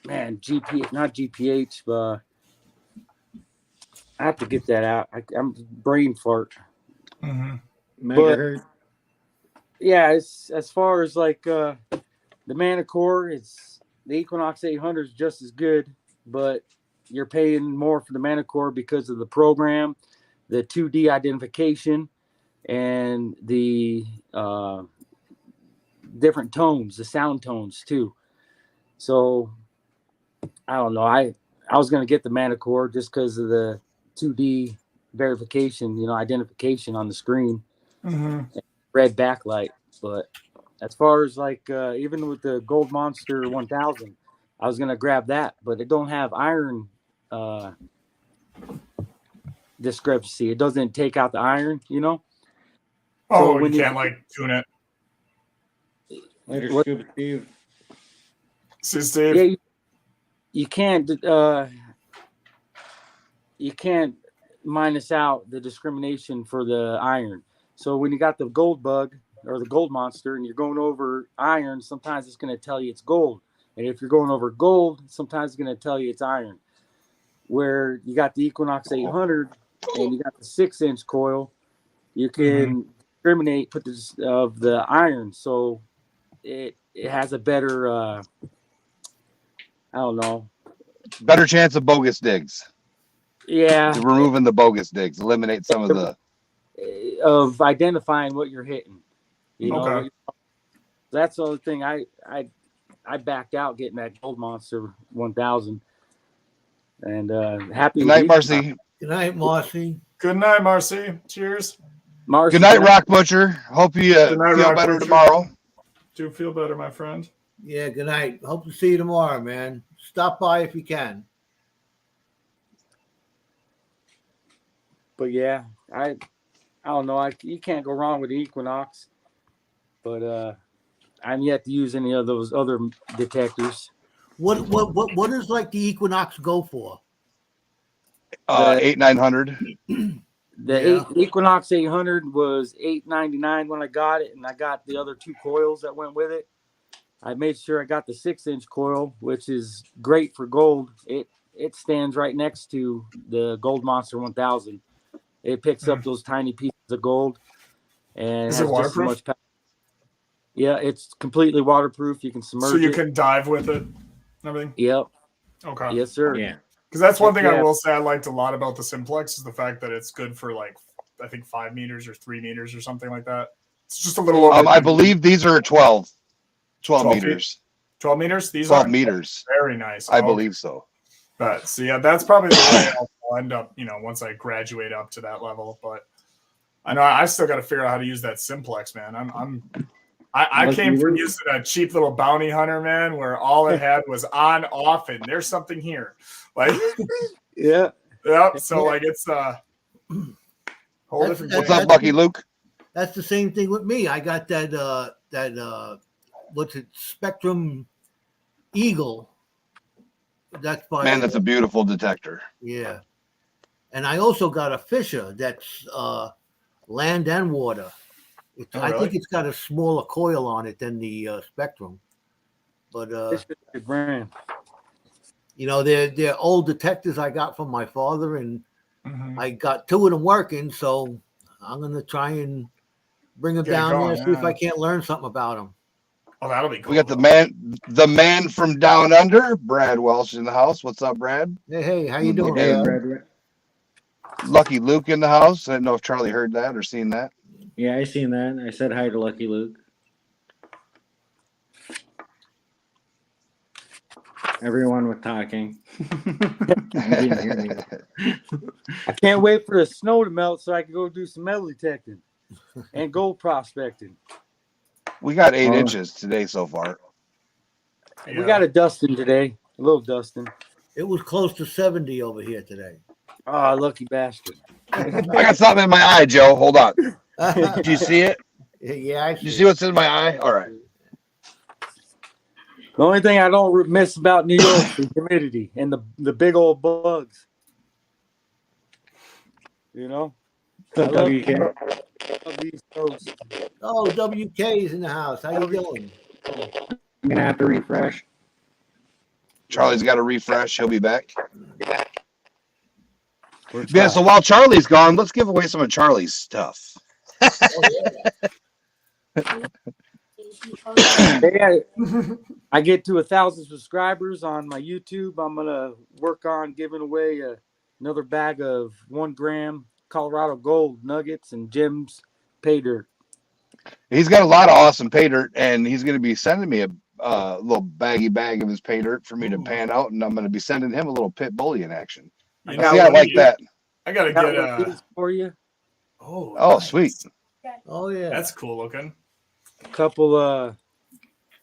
Speaker 5: GP, not GPH, but I have to get that out. I'm brain fart.
Speaker 1: Mhm.
Speaker 2: Megahertz.
Speaker 5: Yeah, it's as far as like the Manicore, it's the Equinox 800 is just as good, but you're paying more for the Manicore because of the program, the 2D identification, and the different tones, the sound tones too. So I don't know. I was gonna get the Manicore just because of the 2D verification, identification on the screen,
Speaker 1: Mhm.
Speaker 5: red backlight. But as far as like even with the Gold Monster 1000, I was gonna grab that, but it don't have iron discrepancy. It doesn't take out the iron, So
Speaker 1: Oh, you
Speaker 5: when
Speaker 1: can't like tune it.
Speaker 2: Later,
Speaker 5: what,
Speaker 2: Scuba Steve.
Speaker 1: See, Steve.
Speaker 5: yeah, you can't minus out the discrimination for the iron. So when you got the gold bug or the gold monster and you're going over iron, sometimes it's going to tell you it's gold. And if you're going over gold, sometimes it's going to tell you it's iron. Where you got the Equinox 800 and you got the 6-inch coil, you can discriminate put this of the iron. So it has a better I don't know.
Speaker 4: Better chance of bogus digs.
Speaker 5: Yeah,
Speaker 4: Removing the bogus digs, eliminate some of the.
Speaker 5: of identifying what you're hitting.
Speaker 1: Okay.
Speaker 5: That's the other thing. I backed out getting that Gold Monster 1000, and happy
Speaker 4: Good
Speaker 5: with
Speaker 4: night,
Speaker 5: these.
Speaker 4: Marcy.
Speaker 6: Good night, Marcy.
Speaker 1: Good night, Marcy. Cheers.
Speaker 5: Marcy,
Speaker 4: Good night, Rock Butcher. Hope you
Speaker 1: Good night,
Speaker 4: feel
Speaker 1: Rock
Speaker 4: better
Speaker 1: Butcher.
Speaker 4: tomorrow.
Speaker 1: Do feel better, my friend.
Speaker 6: Yeah, good night. Hope to see you tomorrow, man. Stop by if you can.
Speaker 5: But yeah, I don't know. You can't go wrong with the Equinox, but I'm yet to use any of those other detectors.
Speaker 6: What does like the Equinox go for?
Speaker 4: 8,900.
Speaker 5: The Equinox 800 was $899 when I got it, and I got the other two coils that went with it. I made sure I got the 6-inch coil, which is great for gold. It stands right next to the Gold Monster 1000. It picks up those tiny pieces of gold, and
Speaker 1: Is
Speaker 5: has
Speaker 1: it
Speaker 5: just as
Speaker 1: waterproof?
Speaker 5: much power. Yeah, it's completely waterproof. You can submerge
Speaker 1: So you
Speaker 5: it.
Speaker 1: can dive with it and everything?
Speaker 5: Yep.
Speaker 1: Okay.
Speaker 5: Yes, sir.
Speaker 2: Yeah.
Speaker 1: Because that's one thing I
Speaker 5: Yeah.
Speaker 1: will say I liked a lot about the Simplex is the fact that it's good for like, I think 5 meters or 3 meters or something like that. It's just a little over.
Speaker 4: I believe these are 12
Speaker 1: 12
Speaker 4: meters.
Speaker 1: 12 meters? These
Speaker 4: 12
Speaker 1: are
Speaker 4: meters.
Speaker 1: very nice.
Speaker 4: I
Speaker 1: Okay.
Speaker 4: believe so.
Speaker 1: But so yeah, that's probably the way I'll end up, once I graduate up to that level. But I know I still got to figure out how to use that Simplex, man. I came from using a cheap little bounty hunter, man, where all it had was on, off, and there's something here. Like,
Speaker 5: Yeah.
Speaker 1: yep. So like it's whole different.
Speaker 4: What's up, Lucky Luke?
Speaker 6: That's the same thing with me. I got that what's it, Spectrum Eagle. That's by
Speaker 4: Man, that's a beautiful detector.
Speaker 6: yeah. And I also got a Fisher that's land and water. I think it's got a smaller coil on it than the Spectrum. But
Speaker 5: It's a good brand.
Speaker 6: You know, they're old detectors I got from my father, and
Speaker 1: Mhm.
Speaker 6: I got 2 of them working. So I'm gonna try and bring them
Speaker 1: Get it
Speaker 6: down
Speaker 1: going,
Speaker 6: there, see if
Speaker 1: yeah.
Speaker 6: I can't learn something about them.
Speaker 1: Oh, that'll be cool.
Speaker 4: We got
Speaker 1: though.
Speaker 4: the man from down under, Brad Welsh in the house. What's up, Brad?
Speaker 6: Hey, how you
Speaker 4: And-
Speaker 6: doing?
Speaker 2: Hey,
Speaker 4: and
Speaker 2: Brad.
Speaker 4: Lucky Luke in the house. I don't know if Charlie heard that or seen that.
Speaker 2: Yeah, I seen that. I said hi to Lucky Luke. Everyone was talking. I didn't hear me.
Speaker 5: I can't wait for the snow to melt so I can go do some metal detecting and gold prospecting.
Speaker 4: We got 8
Speaker 2: Oh.
Speaker 4: inches today so far.
Speaker 5: We got a dusting today, a little dusting.
Speaker 6: It was close to 70 over here today.
Speaker 5: Oh, lucky bastard.
Speaker 4: I got something in my eye, Joe. Hold on. Do you see it?
Speaker 6: Yeah, I
Speaker 4: Do you see what's in my eye? All right.
Speaker 5: The only thing I don't miss about New York is humidity and the big old bugs. You know?
Speaker 2: So
Speaker 5: I love
Speaker 2: WK.
Speaker 5: these coasts.
Speaker 6: Oh, WK is in the house. How you doing?
Speaker 2: I'm gonna have to refresh.
Speaker 4: Charlie's got to refresh. He'll be back.
Speaker 5: We're
Speaker 4: Yeah, so while Charlie's gone, let's give away some of Charlie's stuff.
Speaker 5: I get to 1,000 subscribers on my YouTube. I'm gonna work on giving away another bag of 1 gram Colorado Gold nuggets and Jim's pay dirt.
Speaker 4: He's got a lot of awesome pay dirt, and he's going to be sending me a little baggy bag of his pay dirt for me to pan out, and I'm going to be sending him a little pit bully in action.
Speaker 1: You
Speaker 4: See,
Speaker 1: know,
Speaker 4: I like that.
Speaker 1: I gotta
Speaker 5: Got
Speaker 1: get
Speaker 5: one of these for you.
Speaker 1: Oh,
Speaker 4: Oh,
Speaker 1: nice.
Speaker 4: sweet.
Speaker 6: Oh yeah,
Speaker 1: That's cool looking.
Speaker 5: A couple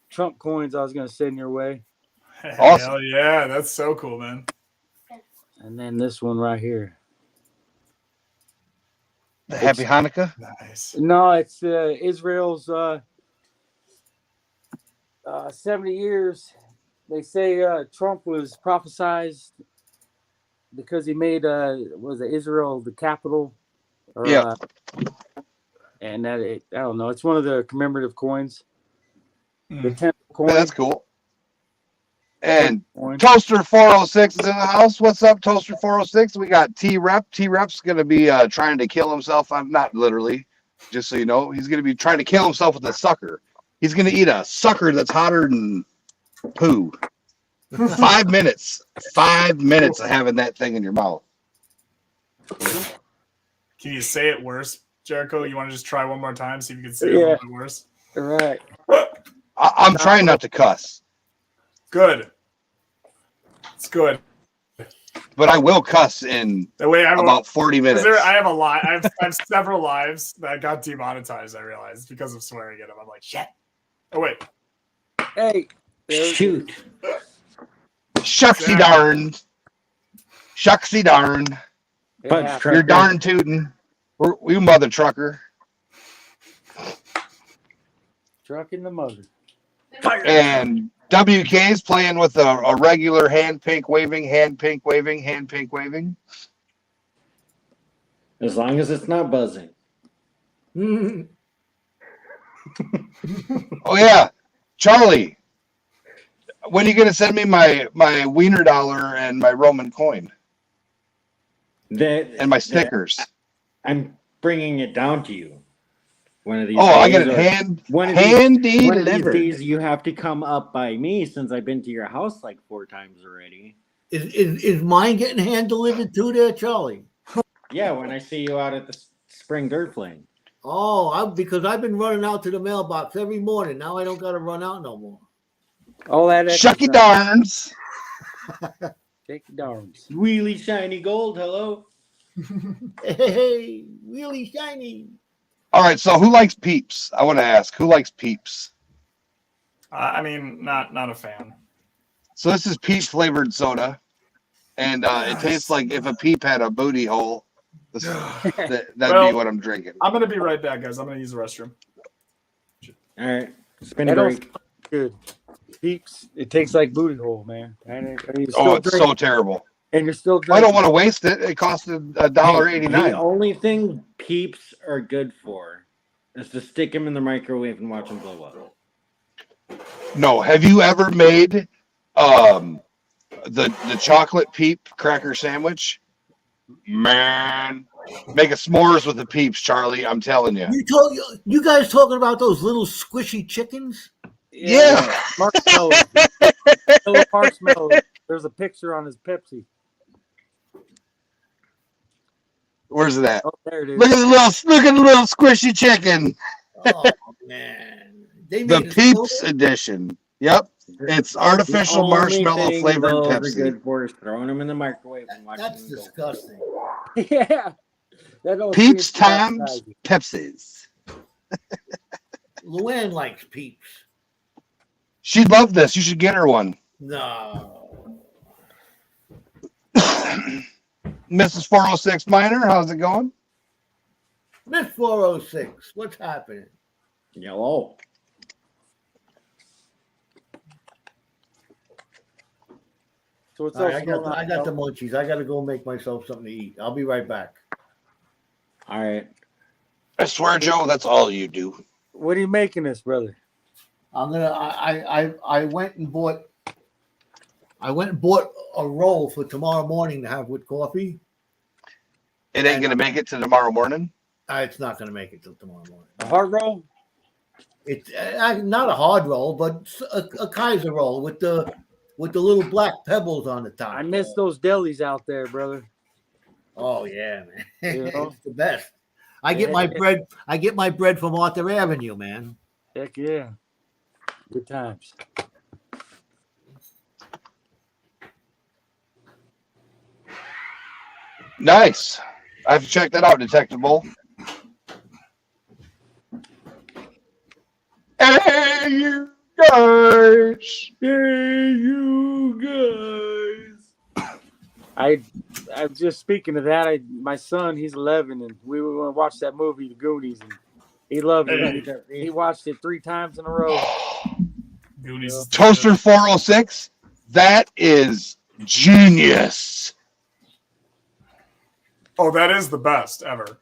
Speaker 5: Trump coins I was gonna send your way,
Speaker 4: Awesome.
Speaker 1: Hell yeah, that's so cool, man.
Speaker 5: and then this one right here.
Speaker 4: The Happy Hanukkah.
Speaker 1: Nice.
Speaker 5: No, it's Israel's 70 years. They say Trump was prophesized because he made was it Israel the capital? Or,
Speaker 4: Yeah.
Speaker 5: And that I don't know. It's one of the commemorative coins. The
Speaker 1: Mm.
Speaker 5: 10 coin.
Speaker 4: That's cool. And
Speaker 5: coin.
Speaker 4: Toaster 406 is in the house. What's up, Toaster 406? We got T-Rep. T-Rep's going to be trying to kill himself. I'm not literally, just so you know. He's going to be trying to kill himself with a sucker. He's going to eat a sucker that's hotter than poo. 5 minutes. 5 minutes of having that thing in your mouth.
Speaker 1: Can you say it worse, Jericho? You want to just try one more time, see if you can say it a
Speaker 5: Yeah.
Speaker 1: little bit worse?
Speaker 5: All right.
Speaker 4: I'm trying not to cuss,
Speaker 1: Good. It's good.
Speaker 4: but I will cuss in
Speaker 1: That way, I
Speaker 4: about 40 minutes.
Speaker 1: I have a lot. I have several lives that got demonetized. I realized because of swearing at them. I'm like, shit. Oh wait.
Speaker 5: Hey.
Speaker 2: Shoot.
Speaker 4: Shucksy darn. Shucksy darn.
Speaker 2: Punch
Speaker 5: Yeah.
Speaker 2: trucker.
Speaker 4: You're darn tootin'. You mother trucker.
Speaker 5: Truck in the mother.
Speaker 4: And WK's playing with a regular hand pink waving.
Speaker 2: As long as it's not buzzing.
Speaker 4: Oh yeah, Charlie. When are you gonna send me my wiener dollar and my Roman coin and my stickers?
Speaker 2: I'm bringing it down to you. One of these
Speaker 4: Oh,
Speaker 2: days,
Speaker 4: I got it
Speaker 2: or one of
Speaker 4: handy
Speaker 2: these
Speaker 4: delivered.
Speaker 2: days you have to come up by me since I've been to your house like 4 times already.
Speaker 6: is mine getting hand delivered too, there, Charlie?
Speaker 2: Yeah, when I see you out at the spring dirt fling.
Speaker 6: Oh, because I've been running out to the mailbox every morning. Now I don't got to run out no more.
Speaker 5: All that
Speaker 4: Shucky
Speaker 5: exercise.
Speaker 4: darns.
Speaker 5: Take darns.
Speaker 2: Really shiny gold, hello.
Speaker 6: Hey, really shiny.
Speaker 4: All right, so who likes Peeps? I want to ask, who likes Peeps?
Speaker 1: I mean, not a fan.
Speaker 4: So this is peach flavored soda, and it tastes like if a peep had a booty hole. That'd
Speaker 1: Well,
Speaker 4: be what I'm drinking.
Speaker 1: I'm gonna be right back, guys. I'm gonna use the restroom.
Speaker 2: All right, spin
Speaker 5: That
Speaker 2: break.
Speaker 5: Good. Peeps. It tastes like booty hole, man. And you're still
Speaker 4: Oh, it's
Speaker 5: drinking.
Speaker 4: so terrible.
Speaker 5: And you're still
Speaker 4: I
Speaker 5: drinking.
Speaker 4: don't want to waste it. It costed
Speaker 2: The
Speaker 4: $1.89.
Speaker 2: only thing Peeps are good for is to stick them in the microwave and watch them blow up.
Speaker 4: No, have you ever made the chocolate peep cracker sandwich. Man, make a s'mores with the peeps, Charlie. I'm telling you.
Speaker 6: You guys talking about those little squishy chickens?
Speaker 4: Yeah.
Speaker 5: Marshmallows. Little marshmallows. There's a picture on his Pepsi.
Speaker 4: Where's it at?
Speaker 5: Oh, there it is.
Speaker 4: Look at the little squishy chicken.
Speaker 6: Oh man, they
Speaker 4: The
Speaker 6: made a
Speaker 4: Peeps
Speaker 6: soda?
Speaker 4: edition. Yep. It's
Speaker 2: The
Speaker 4: artificial
Speaker 2: only
Speaker 4: marshmallow
Speaker 2: thing
Speaker 4: flavored
Speaker 2: those are
Speaker 4: Pepsi.
Speaker 2: good for is throwing them in the microwave and watching
Speaker 6: That's
Speaker 2: them go.
Speaker 6: disgusting.
Speaker 5: Yeah. That don't
Speaker 4: Peeps
Speaker 5: seem too
Speaker 4: times
Speaker 5: appetizing.
Speaker 4: Pepsis.
Speaker 6: Luann likes Peeps.
Speaker 4: She'd love this. You should get her one.
Speaker 6: No.
Speaker 4: Mrs. 406 Minor, how's it going?
Speaker 6: Miss 406, what's happening?
Speaker 2: Yellow.
Speaker 5: So what's
Speaker 6: All right,
Speaker 5: else
Speaker 6: I
Speaker 5: going
Speaker 6: got
Speaker 5: on?
Speaker 6: the munchies. I got to go make myself something to eat. I'll be right back.
Speaker 2: All right.
Speaker 4: I swear, Joe, that's all you do.
Speaker 5: What are you making this, brother?
Speaker 6: I went and bought a roll for tomorrow morning to have with coffee.
Speaker 4: It ain't gonna make it to tomorrow morning.
Speaker 6: It's not going to make it till tomorrow morning.
Speaker 5: A hard roll?
Speaker 6: It's not a hard roll, but a Kaiser roll with the little black pebbles on the top.
Speaker 5: I miss those delis out there, brother.
Speaker 6: Oh yeah, man,
Speaker 5: You know?
Speaker 6: it's the best. I get my bread from Arthur Avenue, man.
Speaker 5: Heck yeah. Good times.
Speaker 4: Nice. I have to check that out, Detective Bull. Hey, you guys.
Speaker 5: Hey, you guys. I'm just speaking of that. My son, he's 11, and we were going to watch that movie, The Goonies, and he loved it. He watched it 3 times in a row.
Speaker 1: Goonies is the
Speaker 4: Toaster
Speaker 1: shit.
Speaker 4: 406. That is genius.
Speaker 1: Oh, that is the best ever.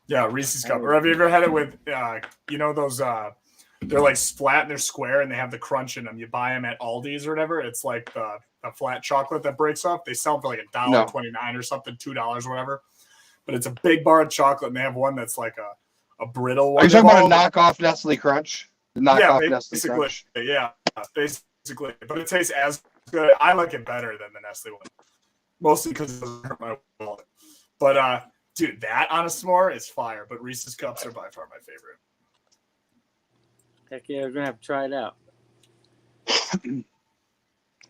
Speaker 1: Yeah, Reese's cup. Or have you ever had it with, you know, those? They're like flat and they're square and they have the crunch in them. You buy them at Aldi's or whatever. It's like the flat chocolate that breaks off. They sell them for like $1.29 or something, $2 or whatever. But it's a big bar of chocolate and they have one that's like a brittle one.
Speaker 4: Are you talking about a knockoff Nestle Crunch? The knockoff Nestle
Speaker 1: basically,
Speaker 4: Crunch.
Speaker 1: yeah, basically. But it tastes as good. I like it better than the Nestle one, mostly because it doesn't hurt my wallet. But dude, that on a s'more is fire. But Reese's cups are by far my favorite.
Speaker 5: Heck yeah, we're going to have to try it out.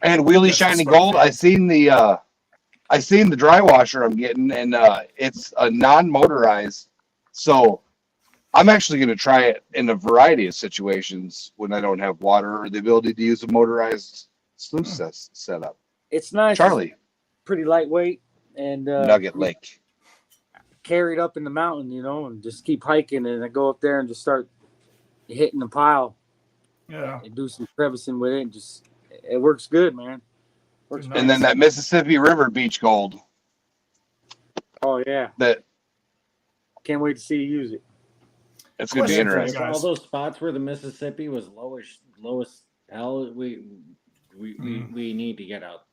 Speaker 4: And Wheelie
Speaker 1: That's
Speaker 4: Shiny
Speaker 1: just
Speaker 4: Gold.
Speaker 1: fun.
Speaker 4: I seen the dry washer I'm getting, and it's a non-motorized. So I'm actually going to try it in a variety of situations when I don't have water or the ability to use a motorized sluice setup.
Speaker 5: It's nice.
Speaker 4: Charlie,
Speaker 5: It's pretty lightweight and
Speaker 4: Nugget Lake.
Speaker 5: carried up in the mountain, you know, and just keep hiking. And I go up there and just start hitting the pile
Speaker 1: Yeah.
Speaker 5: and do some crevicing with it. And just, it works good, man. Works
Speaker 1: Nice.
Speaker 4: And then that Mississippi River Beach Gold.
Speaker 5: Oh, yeah.
Speaker 4: That
Speaker 5: Can't wait to see you use it.
Speaker 4: it's going to be
Speaker 1: Question for you
Speaker 4: interesting.
Speaker 1: guys.
Speaker 2: All those spots where the Mississippi was lowest hell, we need to get out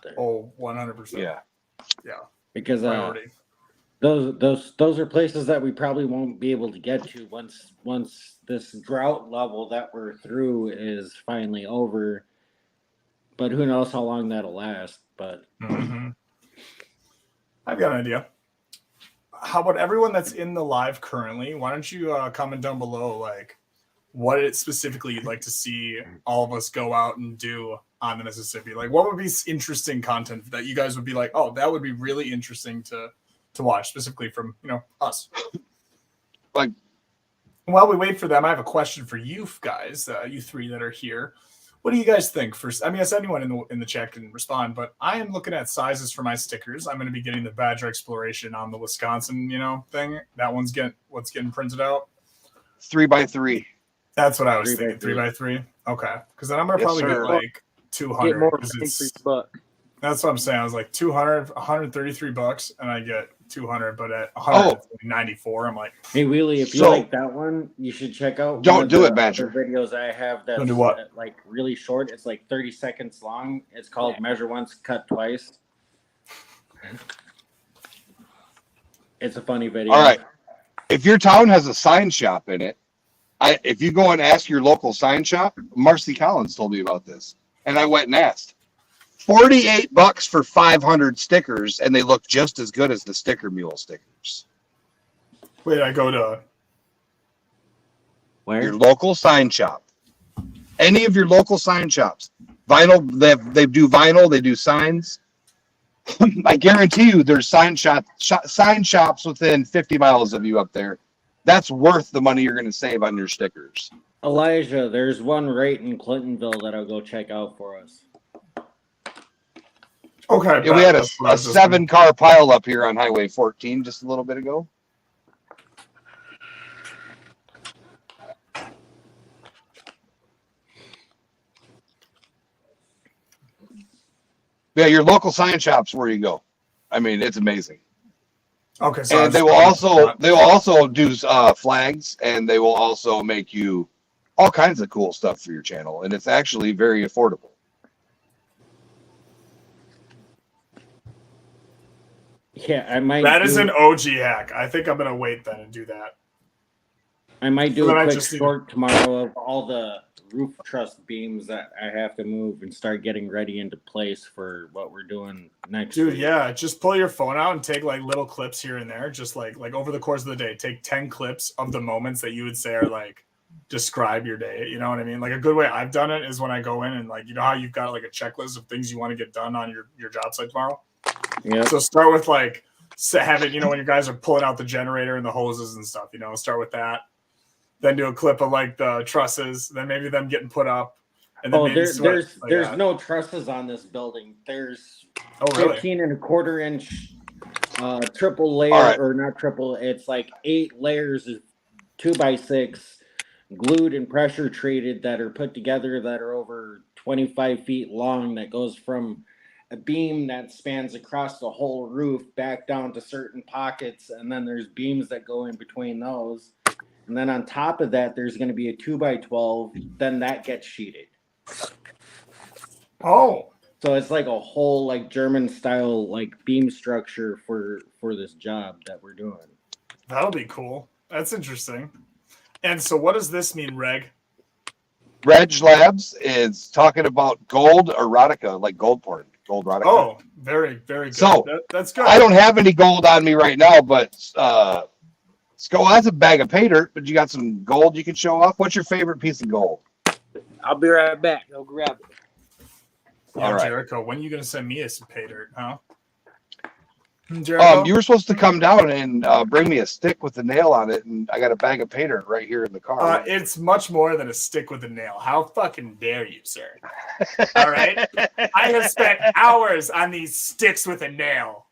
Speaker 2: there
Speaker 1: Oh, 100%.
Speaker 4: Yeah.
Speaker 1: Yeah.
Speaker 2: because
Speaker 1: Priority.
Speaker 2: those are places that we probably won't be able to get to once this drought level that we're through is finally over. But who knows how long that'll last? But
Speaker 1: Mhm. I've got an idea. How about everyone that's in the live currently? Why don't you comment down below, like, what it specifically you'd like to see all of us go out and do on the Mississippi? Like, what would be interesting content that you guys would be like, oh, that would be really interesting to watch, specifically from, you know, us.
Speaker 4: Like,
Speaker 1: while we wait for them, I have a question for you guys, you three that are here. What do you guys think? First, I mean, as anyone in the chat can respond, but I am looking at sizes for my stickers. I'm going to be getting the Badger Exploration on the Wisconsin, thing. That one's getting printed out.
Speaker 4: 3x3.
Speaker 1: That's what I was
Speaker 2: 3 by
Speaker 1: thinking.
Speaker 2: 3.
Speaker 1: 3x3. Okay, because then I'm gonna
Speaker 4: Yes,
Speaker 1: probably
Speaker 4: sir.
Speaker 1: get like 200.
Speaker 5: Get more
Speaker 1: 'cause
Speaker 5: bang for
Speaker 1: it's-
Speaker 5: your buck.
Speaker 1: That's what I'm saying. I was like 200, $133, and I get 200, but at 100, it's 94. I'm like,
Speaker 2: Hey Wheelie, if you
Speaker 4: So-
Speaker 2: like that one, you should check out.
Speaker 4: Don't
Speaker 2: one of
Speaker 4: do
Speaker 2: the
Speaker 4: it, Badger.
Speaker 2: other videos I have that's
Speaker 1: Don't do what?
Speaker 2: like really short. It's like 30 seconds long. It's called Measure Once, Cut Twice. It's a funny video.
Speaker 4: All right. If your town has a sign shop in it, if you go and ask your local sign shop, Marcy Collins told me about this, and I went and asked. $48 for 500 stickers, and they look just as good as the Sticker Mule stickers.
Speaker 1: wait, I go to
Speaker 2: Where?
Speaker 4: Your local sign shop, any of your local sign shops, vinyl. They do vinyl. They do signs. I guarantee you, there's sign shops within 50 miles of you up there. That's worth the money you're going to save on your stickers.
Speaker 2: Elijah, there's one right in Clintonville that I'll go check out for us.
Speaker 1: okay.
Speaker 4: Yeah, we had a
Speaker 1: that's what I was just
Speaker 4: 7-car pile up here on Highway 14 just a little bit ago. Yeah, your local sign shops where you go. I mean, it's amazing.
Speaker 1: Okay, so
Speaker 4: And they will also do flags, and they will also make you all kinds of cool stuff for your channel, and it's actually very affordable.
Speaker 2: Yeah, I might.
Speaker 1: that is an OG hack. I think I'm gonna wait then and do that.
Speaker 2: I might do
Speaker 1: Then I
Speaker 2: a quick
Speaker 1: just need-
Speaker 2: short tomorrow of all the roof truss beams that I have to move and start getting ready into place for what we're doing next
Speaker 1: Dude,
Speaker 2: week.
Speaker 1: yeah, just pull your phone out and take like little clips here and there. Just like over the course of the day, take 10 clips of the moments that you would say are like describe your day. You know what I mean? Like a good way I've done it is when I go in and like, you know how you've got like a checklist of things you want to get done on your job site tomorrow.
Speaker 2: Yeah.
Speaker 1: So start with like having, you know, when you guys are pulling out the generator and the hoses and stuff, you know, start with that. Then do a clip of like the trusses, then maybe them getting put up. And then
Speaker 2: Oh,
Speaker 1: maybe
Speaker 2: there's
Speaker 1: that.
Speaker 2: no trusses on this building. There's
Speaker 1: Oh, really?
Speaker 2: 15 and a quarter inch triple layer,
Speaker 4: All right.
Speaker 2: or not triple. It's like 8 layers of 2x6 glued and pressure treated that are put together that are over 25 feet long. That goes from a beam that spans across the whole roof back down to certain pockets, and then there's beams that go in between those. And then on top of that, there's going to be a 2x12. Then that gets sheeted.
Speaker 1: Oh,
Speaker 2: So it's like a whole like German style like beam structure for this job that we're doing.
Speaker 1: that'll be cool. That's interesting. And so what does this mean, Reg?
Speaker 4: Reg Labs is talking about gold erotica, like gold porn, gold erotica.
Speaker 1: Oh, very, very good.
Speaker 4: So,
Speaker 1: That's good.
Speaker 4: I don't have any gold on me right now, but Skull has a bag of pay dirt, but you got some gold you can show off. What's your favorite piece of gold?
Speaker 5: I'll be right back. I'll grab it.
Speaker 1: Yeah,
Speaker 4: All right.
Speaker 1: Jericho, when are you going to send me some pay dirt, huh? Jericho?
Speaker 4: You were supposed to come down and bring me a stick with a nail on it, and I got a bag of pay dirt right here in the car.
Speaker 1: It's much more than a stick with a nail. How fucking dare you, sir? All right? I have spent hours on these sticks with a nail.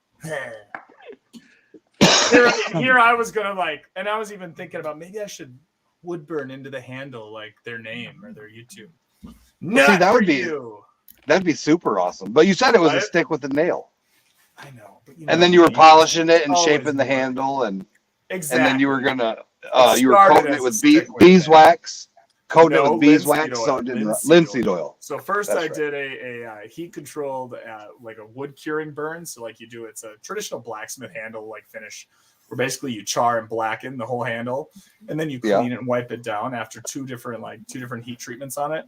Speaker 1: Here I was going to like, and I was even thinking about maybe I should wood burn into the handle like their name or their YouTube. Not
Speaker 4: See, that
Speaker 1: for
Speaker 4: would be-
Speaker 1: you.
Speaker 4: That'd be super awesome. But you said it was a
Speaker 1: Right?
Speaker 4: stick with a nail.
Speaker 1: I know. But
Speaker 4: And then you were polishing it and
Speaker 1: Always
Speaker 4: shaping the
Speaker 1: wood.
Speaker 4: handle, and
Speaker 1: Exactly.
Speaker 4: then you were gonna
Speaker 1: It
Speaker 4: you were
Speaker 1: started
Speaker 4: coating
Speaker 1: as
Speaker 4: it
Speaker 1: a
Speaker 4: with
Speaker 1: stick with
Speaker 4: beeswax, coating
Speaker 1: No,
Speaker 4: it with beeswax,
Speaker 1: linseed
Speaker 4: so
Speaker 1: oil.
Speaker 4: it didn't
Speaker 1: Linseed
Speaker 4: linseed
Speaker 1: oil.
Speaker 4: oil.
Speaker 1: So first
Speaker 4: That's
Speaker 1: I
Speaker 4: right.
Speaker 1: did a heat controlled like a wood curing burn. So like you do, it's a traditional blacksmith handle like finish, where basically you char and blacken the whole handle, and then you
Speaker 4: Yeah.
Speaker 1: clean it and wipe it down after two different heat treatments on it.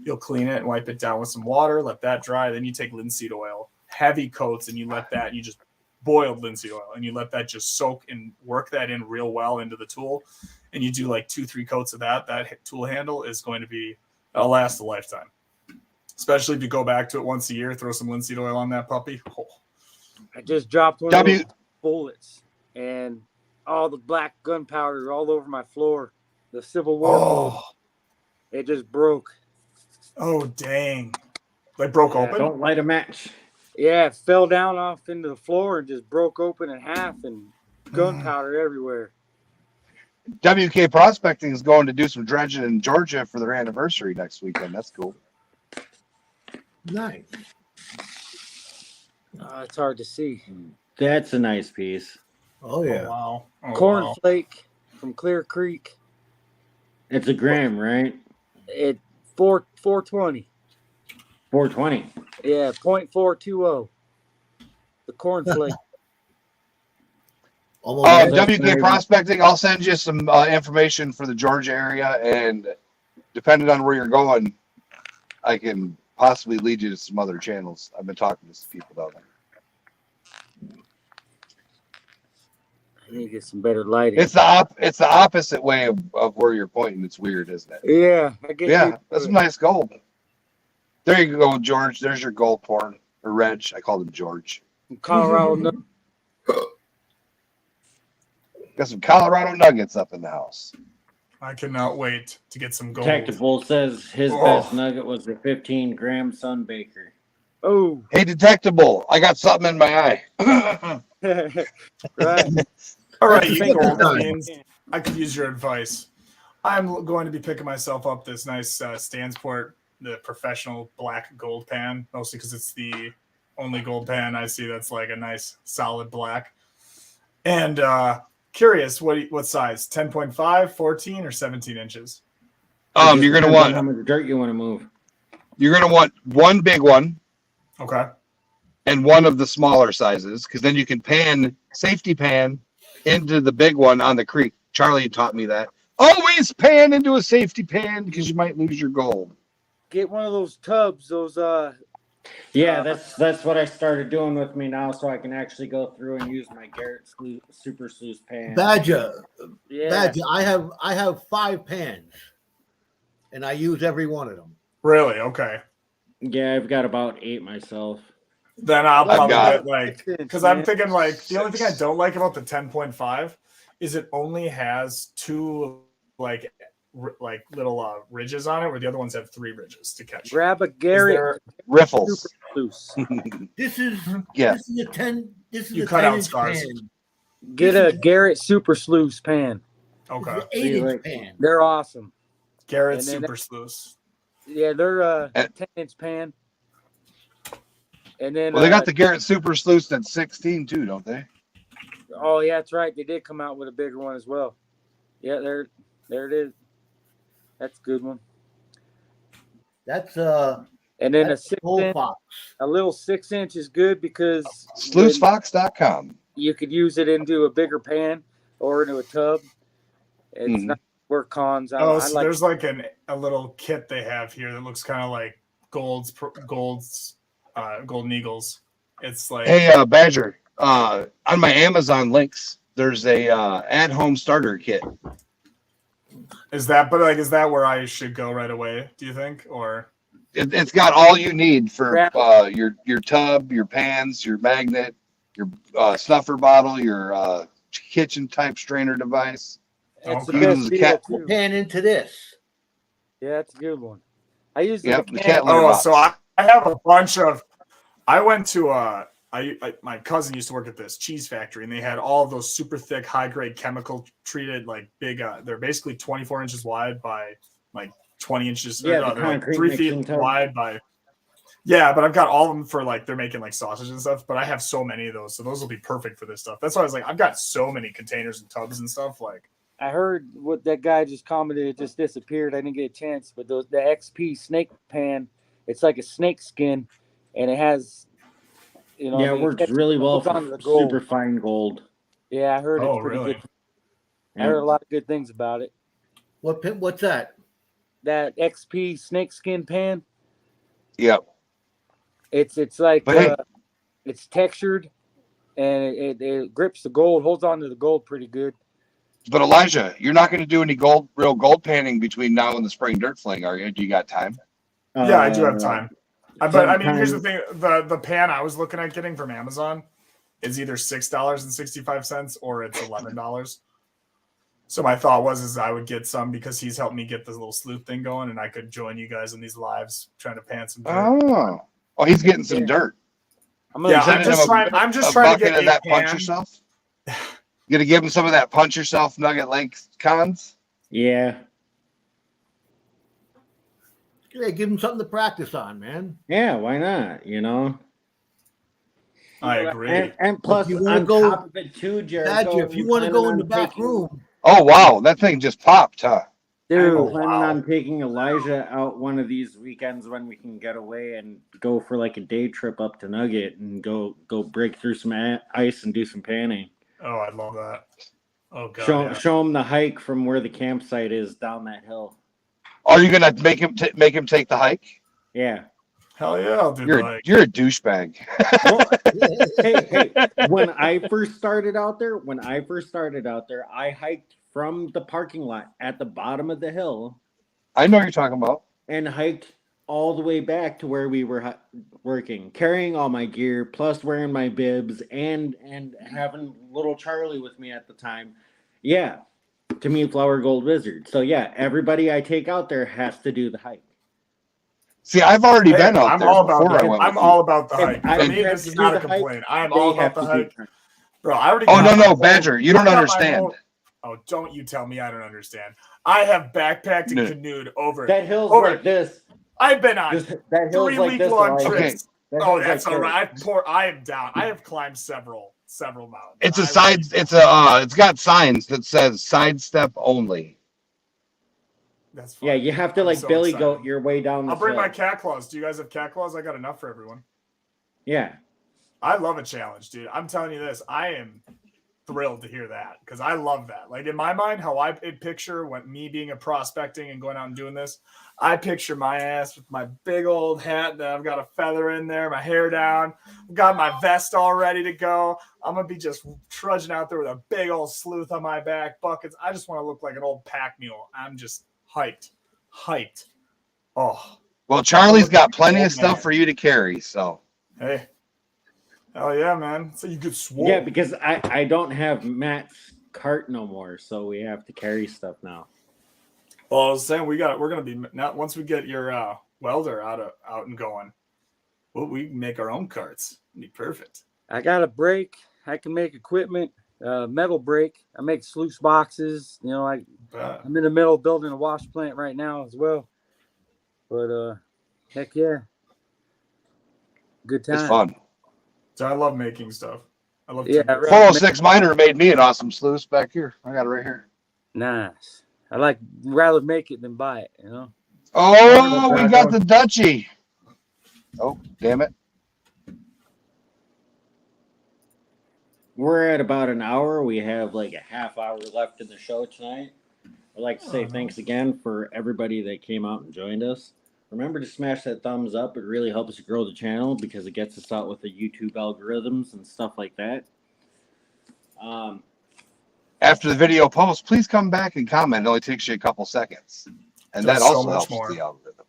Speaker 1: You'll clean it and wipe it down with some water, let that dry. Then you take linseed oil, heavy coats, and you let that you just boiled linseed oil, and you let that just soak and work that in real well into the tool. And you do like 2-3 coats of that. That tool handle is going to be, it'll last a lifetime. Especially if you go back to it once a year, throw some linseed oil on that puppy. Oh.
Speaker 5: I just dropped one
Speaker 4: W-
Speaker 5: of those bullets, and all the black gunpowder all over my floor. The Civil War bullet.
Speaker 1: Oh,
Speaker 5: It just broke.
Speaker 1: oh, dang! Like broke
Speaker 2: Yeah,
Speaker 1: open.
Speaker 2: don't light a match.
Speaker 5: Yeah, it fell down off into the floor and just broke open in half, and gunpowder everywhere.
Speaker 4: WK Prospecting is going to do some dredging in Georgia for their anniversary next weekend. That's cool.
Speaker 6: Nice.
Speaker 5: It's hard to see.
Speaker 2: That's a nice piece.
Speaker 6: Oh
Speaker 1: Oh
Speaker 6: yeah.
Speaker 1: wow. Oh,
Speaker 5: Corn
Speaker 1: wow.
Speaker 5: flake from Clear Creek.
Speaker 2: It's a gram, right?
Speaker 5: It 420.
Speaker 2: 420.
Speaker 5: Yeah, 0.420. The corn flake.
Speaker 6: Almost.
Speaker 2: That's
Speaker 4: WK
Speaker 2: not even-
Speaker 4: Prospecting, I'll send you some information for the Georgia area, and depending on where you're going, I can possibly lead you to some other channels. I've been talking to some people down there.
Speaker 5: I need to get some better lighting.
Speaker 4: It's the opposite way of where you're pointing. It's weird, isn't it?
Speaker 5: Yeah, I get
Speaker 4: Yeah,
Speaker 5: used to
Speaker 4: that's
Speaker 5: it.
Speaker 4: some nice gold. There you go, George. There's your gold porn. Or Reg. I called him George.
Speaker 5: From Colorado. Nut-
Speaker 4: Got some Colorado nuggets up in the house.
Speaker 1: I cannot wait to get some gold.
Speaker 2: Detectable says his
Speaker 1: Oh.
Speaker 2: best nugget was the 15-gram Sunbaker.
Speaker 5: Oh,
Speaker 4: Hey, Detectable, I got something in my eye.
Speaker 5: right.
Speaker 1: All right,
Speaker 6: That's
Speaker 1: you
Speaker 6: a
Speaker 1: gold
Speaker 6: good
Speaker 1: beans. I could use your advice. I'm going to be picking myself up this nice Stansport, the professional black gold pan, mostly because it's the only gold pan I see that's like a nice solid black. And curious, what size? 10.5, 14, or 17 inches?
Speaker 2: It just
Speaker 4: You're gonna
Speaker 2: depends on
Speaker 4: want
Speaker 2: how much dirt you want to move.
Speaker 4: one big one
Speaker 1: Okay.
Speaker 4: and one of the smaller sizes, because then you can safety pan into the big one on the creek. Charlie taught me that. Always pan into a safety pan because you might lose your gold.
Speaker 5: Get one of those tubs. Those
Speaker 2: Yeah, that's what I started doing with me now, so I can actually go through and use my Garrett Super Sluice pan.
Speaker 6: Badger.
Speaker 5: yeah.
Speaker 6: Badger. I have 5 pans, and I use every one of them.
Speaker 1: Really? Okay.
Speaker 2: Yeah, I've got about 8 myself.
Speaker 1: Then I'll
Speaker 4: I've
Speaker 1: probably
Speaker 4: got-
Speaker 1: get like, because I'm thinking like the only thing I don't like about the 10.5 is it only has 2 like little ridges on it, where the other ones have 3 ridges to catch.
Speaker 5: Grab a
Speaker 1: Is
Speaker 5: Garrett
Speaker 1: there-
Speaker 4: Riffles.
Speaker 5: Super Loose.
Speaker 6: This is
Speaker 4: Yeah.
Speaker 6: This is a 10. This is
Speaker 1: You
Speaker 6: a
Speaker 1: cut
Speaker 6: 10
Speaker 1: out
Speaker 6: inch
Speaker 1: scars.
Speaker 6: pan.
Speaker 5: Get a Garrett Super Sluice pan.
Speaker 1: Okay.
Speaker 6: This is an 8-inch
Speaker 2: like-
Speaker 6: pan.
Speaker 5: They're awesome.
Speaker 1: Garrett
Speaker 5: And then
Speaker 1: Super Sluice.
Speaker 5: Yeah, they're a
Speaker 4: Eh.
Speaker 5: 10-inch pan. And then
Speaker 4: Well, they got the Garrett Super Sluice that's 16 too, don't they?
Speaker 5: oh yeah, that's right. They did come out with a bigger one as well. Yeah, there it is. That's a good one.
Speaker 6: That's
Speaker 5: And then
Speaker 6: that's Bull Fox.
Speaker 5: a little 6-inch is good because
Speaker 4: SluiceFox.com.
Speaker 5: you could use it into a bigger pan or into a tub. It's
Speaker 4: Mhm.
Speaker 5: not where cons.
Speaker 1: Oh,
Speaker 5: I
Speaker 1: so
Speaker 5: like
Speaker 1: there's like a little kit they have here that looks kind of like Golden Eagles. It's like
Speaker 4: Hey, Badger. On my Amazon links, there's a at-home starter kit.
Speaker 1: is that where I should go right away? Do you think, or
Speaker 4: It's got all you need for
Speaker 5: Grab
Speaker 4: your tub, your pans, your magnet, your snuffer bottle, your kitchen type strainer device.
Speaker 5: it's the
Speaker 1: Okay.
Speaker 5: best
Speaker 4: Use a
Speaker 5: deal
Speaker 4: cat-
Speaker 5: too.
Speaker 6: Pan into this.
Speaker 5: Yeah, that's a good one. I use the
Speaker 4: Yep, the
Speaker 5: mechanic.
Speaker 4: cat litter
Speaker 1: oh,
Speaker 4: box.
Speaker 1: so I have a bunch of. I went to my cousin used to work at this cheese factory, and they had all of those super thick, high grade chemical treated like big. They're basically 24 inches wide by like 20 inches.
Speaker 2: Yeah,
Speaker 1: or,
Speaker 2: the
Speaker 1: they're like
Speaker 2: concrete
Speaker 1: 3 feet
Speaker 2: mixing tub.
Speaker 1: wide by. Yeah, but I've got all of them for like they're making like sausage and stuff. But I have so many of those, so those will be perfect for this stuff. That's why I was like, I've got so many containers and tubs and stuff. Like,
Speaker 5: I heard what that guy just commented. It just disappeared. I didn't get a chance. But the XP snake pan, it's like a snake skin, and it has,
Speaker 2: Yeah, it works really well
Speaker 5: holds onto
Speaker 2: for
Speaker 5: the gold.
Speaker 2: super fine gold.
Speaker 5: Yeah, I heard
Speaker 1: oh
Speaker 5: it's pretty
Speaker 1: really?
Speaker 5: good. I heard a lot of good things about it.
Speaker 6: What's that?
Speaker 5: That XP snake skin pan,
Speaker 4: Yep.
Speaker 5: it's like
Speaker 4: But hey-
Speaker 5: it's textured, and it grips the gold, holds onto the gold pretty good.
Speaker 4: But Elijah, you're not going to do any real gold panning between now and the spring dirt fling, are you? Do you got time?
Speaker 1: Yeah, I do have time. But I mean, here's the
Speaker 2: sometimes-
Speaker 1: thing: the pan I was looking at getting from Amazon is either $6.65 or it's $11. So my thought is I would get some because he's helped me get this little sleuth thing going, and I could join you guys in these lives trying to pan some dirt.
Speaker 4: Oh, he's getting some
Speaker 5: Yeah.
Speaker 4: dirt.
Speaker 5: I'm gonna
Speaker 1: Yeah,
Speaker 4: send
Speaker 1: I'm
Speaker 4: him
Speaker 1: just
Speaker 4: a-
Speaker 1: trying. I'm just
Speaker 4: A
Speaker 1: trying to
Speaker 4: bucket
Speaker 1: get
Speaker 4: of
Speaker 1: a
Speaker 4: that
Speaker 1: pan.
Speaker 4: punch yourself. You gonna give him some of that punch yourself nugget length cons?
Speaker 2: Yeah.
Speaker 6: Yeah, give him something to practice on, man.
Speaker 2: Yeah, why not? You know?
Speaker 1: I agree.
Speaker 2: And plus,
Speaker 6: you wanna
Speaker 2: on
Speaker 6: go-
Speaker 2: top of it too, Jericho,
Speaker 6: Badger, if you want to go in the back room,
Speaker 4: Oh wow, that thing just popped, huh?
Speaker 5: Dude,
Speaker 2: I'm planning
Speaker 1: wow.
Speaker 2: on taking Elijah out one of these weekends when we can get away and go for like a day trip up to Nugget and go break through some ice and do some panning.
Speaker 1: Oh, I love that. Oh god.
Speaker 2: Show him the hike from where the campsite is down that hill.
Speaker 4: Are you gonna make him take the hike?
Speaker 2: Yeah.
Speaker 1: Hell yeah, I'll do
Speaker 4: You're
Speaker 1: that.
Speaker 4: you're a douchebag.
Speaker 2: Well, hey, when I first started out there, I hiked from the parking lot at the bottom of the hill
Speaker 4: I know what you're talking about.
Speaker 2: and hiked all the way back to where we were working, carrying all my gear, plus wearing my bibs and having little Charlie with me at the time. Yeah, to meet Flower Gold Wizard. So yeah, everybody I take out there has to do the hike.
Speaker 4: See, I've already been out
Speaker 1: I'm
Speaker 4: there
Speaker 1: all about
Speaker 4: before I
Speaker 1: that.
Speaker 4: went.
Speaker 1: I'm
Speaker 4: with
Speaker 1: all
Speaker 4: you.
Speaker 1: about the hike.
Speaker 2: If I
Speaker 1: For me,
Speaker 2: have
Speaker 1: this
Speaker 2: to
Speaker 1: is
Speaker 2: do
Speaker 1: not a
Speaker 2: the hike,
Speaker 1: complaint. I am
Speaker 2: they
Speaker 1: all
Speaker 2: have
Speaker 1: about the
Speaker 2: to do
Speaker 1: hike.
Speaker 2: the hike.
Speaker 1: Bro, I already
Speaker 4: Oh
Speaker 1: got
Speaker 4: no,
Speaker 1: my
Speaker 4: no,
Speaker 1: whole-
Speaker 4: Badger, you
Speaker 1: I
Speaker 4: don't
Speaker 1: got my
Speaker 4: understand.
Speaker 1: whole- Oh, don't you tell me I don't understand. I have backpacked and
Speaker 4: No.
Speaker 1: canoed over.
Speaker 2: That hill's
Speaker 1: Over.
Speaker 2: like this.
Speaker 1: I've been on
Speaker 2: That hill's like this.
Speaker 1: 3-week-long
Speaker 2: Elijah.
Speaker 4: Okay.
Speaker 1: trips.
Speaker 2: That
Speaker 1: Oh,
Speaker 2: hill's
Speaker 1: that's
Speaker 2: like
Speaker 1: all
Speaker 2: this.
Speaker 1: right. I am down. I have climbed several mountains.
Speaker 4: It's a
Speaker 1: I
Speaker 4: side.
Speaker 1: really-
Speaker 4: It's got signs that says sidestep only.
Speaker 1: That's fine.
Speaker 2: Yeah, you have to
Speaker 1: I'm
Speaker 2: like
Speaker 1: so
Speaker 2: Billy
Speaker 1: excited.
Speaker 2: goat your way down the
Speaker 1: I'll bring
Speaker 2: hill.
Speaker 1: my cat claws. Do you guys have cat claws? I got enough for everyone.
Speaker 2: Yeah.
Speaker 1: I love a challenge, dude. I'm telling you this. I am thrilled to hear that because I love that. Like in my mind, how I picture when me being a prospecting and going out and doing this, I picture my ass with my big old hat that I've got a feather in there, my hair down, got my vest all ready to go. I'm gonna be just trudging out there with a big old sleuth on my back, buckets. I just want to look like an old pack mule. I'm just hyped. Oh,
Speaker 4: Well, Charlie's got plenty
Speaker 1: Oh,
Speaker 4: of stuff
Speaker 1: man.
Speaker 4: for you to carry, so
Speaker 1: hey. Hell yeah, man. So you get swole.
Speaker 2: Yeah, because I don't have Matt's cart no more, so we have to carry stuff now.
Speaker 1: Well, I was saying we're gonna be now once we get your welder out and going, we make our own carts. It'd be perfect.
Speaker 5: I got a brake. I can make equipment, metal brake. I make sluice boxes. You know,
Speaker 1: But
Speaker 5: I'm in the middle of building a wash plant right now as well. But heck yeah, good time.
Speaker 4: it's fun.
Speaker 1: so I love making stuff. I love
Speaker 5: Yeah,
Speaker 1: doing
Speaker 5: right.
Speaker 4: 406 Miner made me an awesome sluice back here. I got it right here.
Speaker 5: Nice. I like rather make it than buy it. You know.
Speaker 4: Oh, we got the Dutchie. Oh, damn it.
Speaker 2: We're at about an hour. We have like a half hour left in the show tonight. I'd like to say thanks again for everybody that came out and joined us. Remember to smash that thumbs up. It really helps us grow the channel because it gets us out with the YouTube algorithms and stuff like that.
Speaker 4: After the video post, please come back and comment. It only takes you a couple seconds. And
Speaker 1: Does
Speaker 4: that
Speaker 1: so
Speaker 4: also
Speaker 1: much
Speaker 4: helps
Speaker 1: more.
Speaker 4: with the algorithm.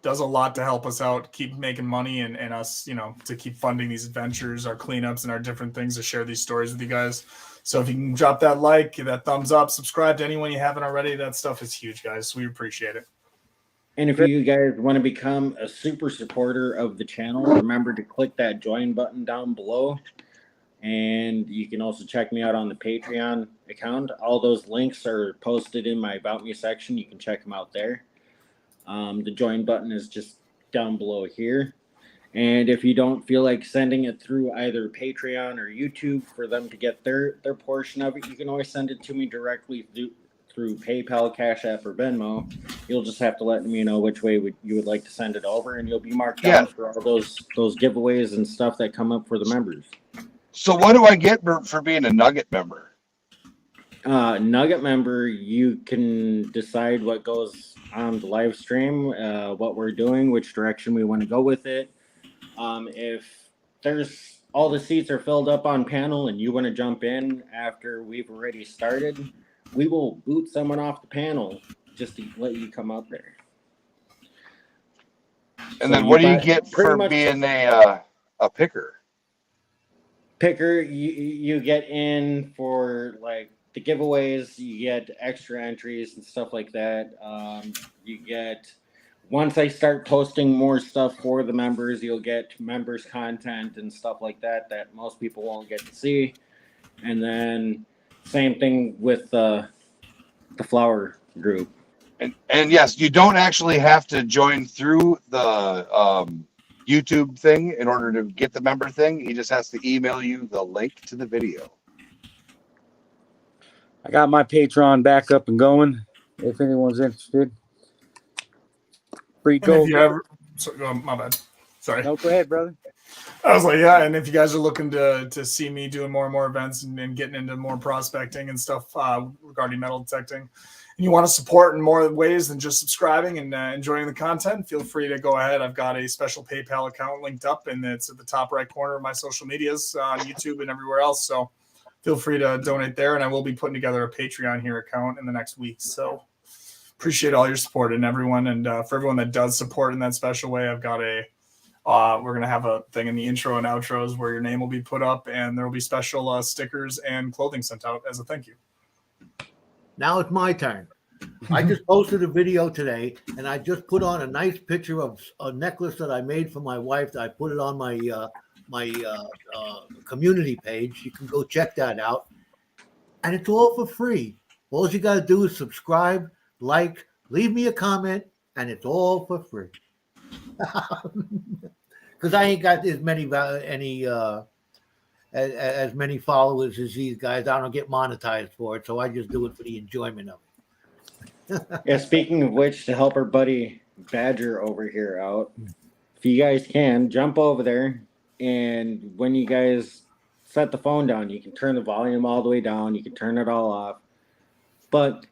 Speaker 1: does a lot to help us out, keep making money and us, to keep funding these adventures, our cleanups and our different things to share these stories with you guys. So if you can drop that like, give that thumbs up, subscribe to anyone you haven't already, that stuff is huge, guys. We appreciate it.
Speaker 2: And if you guys want to become a super supporter of the channel, remember to click that join button down below. And you can also check me out on the Patreon account. All those links are posted in my About Me section. You can check them out there. The join button is just down below here. And if you don't feel like sending it through either Patreon or YouTube for them to get their portion of it, you can always send it to me directly through PayPal, Cash App, or Venmo. You'll just have to let me know which way you would like to send it over, and you'll be marked down for all those giveaways and stuff that come up for the members.
Speaker 4: So what do I get for being a Nugget member?
Speaker 2: Nugget member, you can decide what goes on the live stream, what we're doing, which direction we want to go with it. If there's all the seats are filled up on panel and you want to jump in after we've already started, we will boot someone off the panel just to let you come up there.
Speaker 4: And then what do you get for being a picker?
Speaker 2: Picker, you get in for like the giveaways, you get extra entries and stuff like that. You get, once I start posting more stuff for the members, you'll get members content and stuff like that most people won't get to see. And then same thing with the flower group.
Speaker 4: And yes, you don't actually have to join through the YouTube thing in order to get the member thing. He just has to email you the link to the video.
Speaker 5: I got my Patreon back up and going. If anyone's interested, free
Speaker 1: And if
Speaker 5: gold.
Speaker 1: you ever, sorry, my bad. Sorry.
Speaker 5: No, go ahead, brother.
Speaker 1: I was like, yeah, and if you guys are looking to see me doing more and more events and getting into more prospecting and stuff regarding metal detecting, and you want to support in more ways than just subscribing and enjoying the content, feel free to go ahead. I've got a special PayPal account linked up, and it's at the top right corner of my social medias on YouTube and everywhere else. So feel free to donate there, and I will be putting together a Patreon here account in the next week. So appreciate all your support and everyone, and for everyone that does support in that special way, I've got a we're going to have a thing in the intro and outros where your name will be put up, and there will be special stickers and clothing sent out as a thank you.
Speaker 6: Now it's my turn. I just posted a video today, and I just put on a nice picture of a necklace that I made for my wife. I put it on my community page. You can go check that out, and it's all for free. All you got to do is subscribe, like, leave me a comment, and it's all for free. Because I ain't got as many as many followers as these guys. I don't get monetized for it, so I just do it for the enjoyment of it.
Speaker 2: Yeah, speaking of which, to help our buddy Badger over here out, if you guys can, jump over there, and when you guys set the phone down, you can turn the volume all the way down, you can turn it all off, but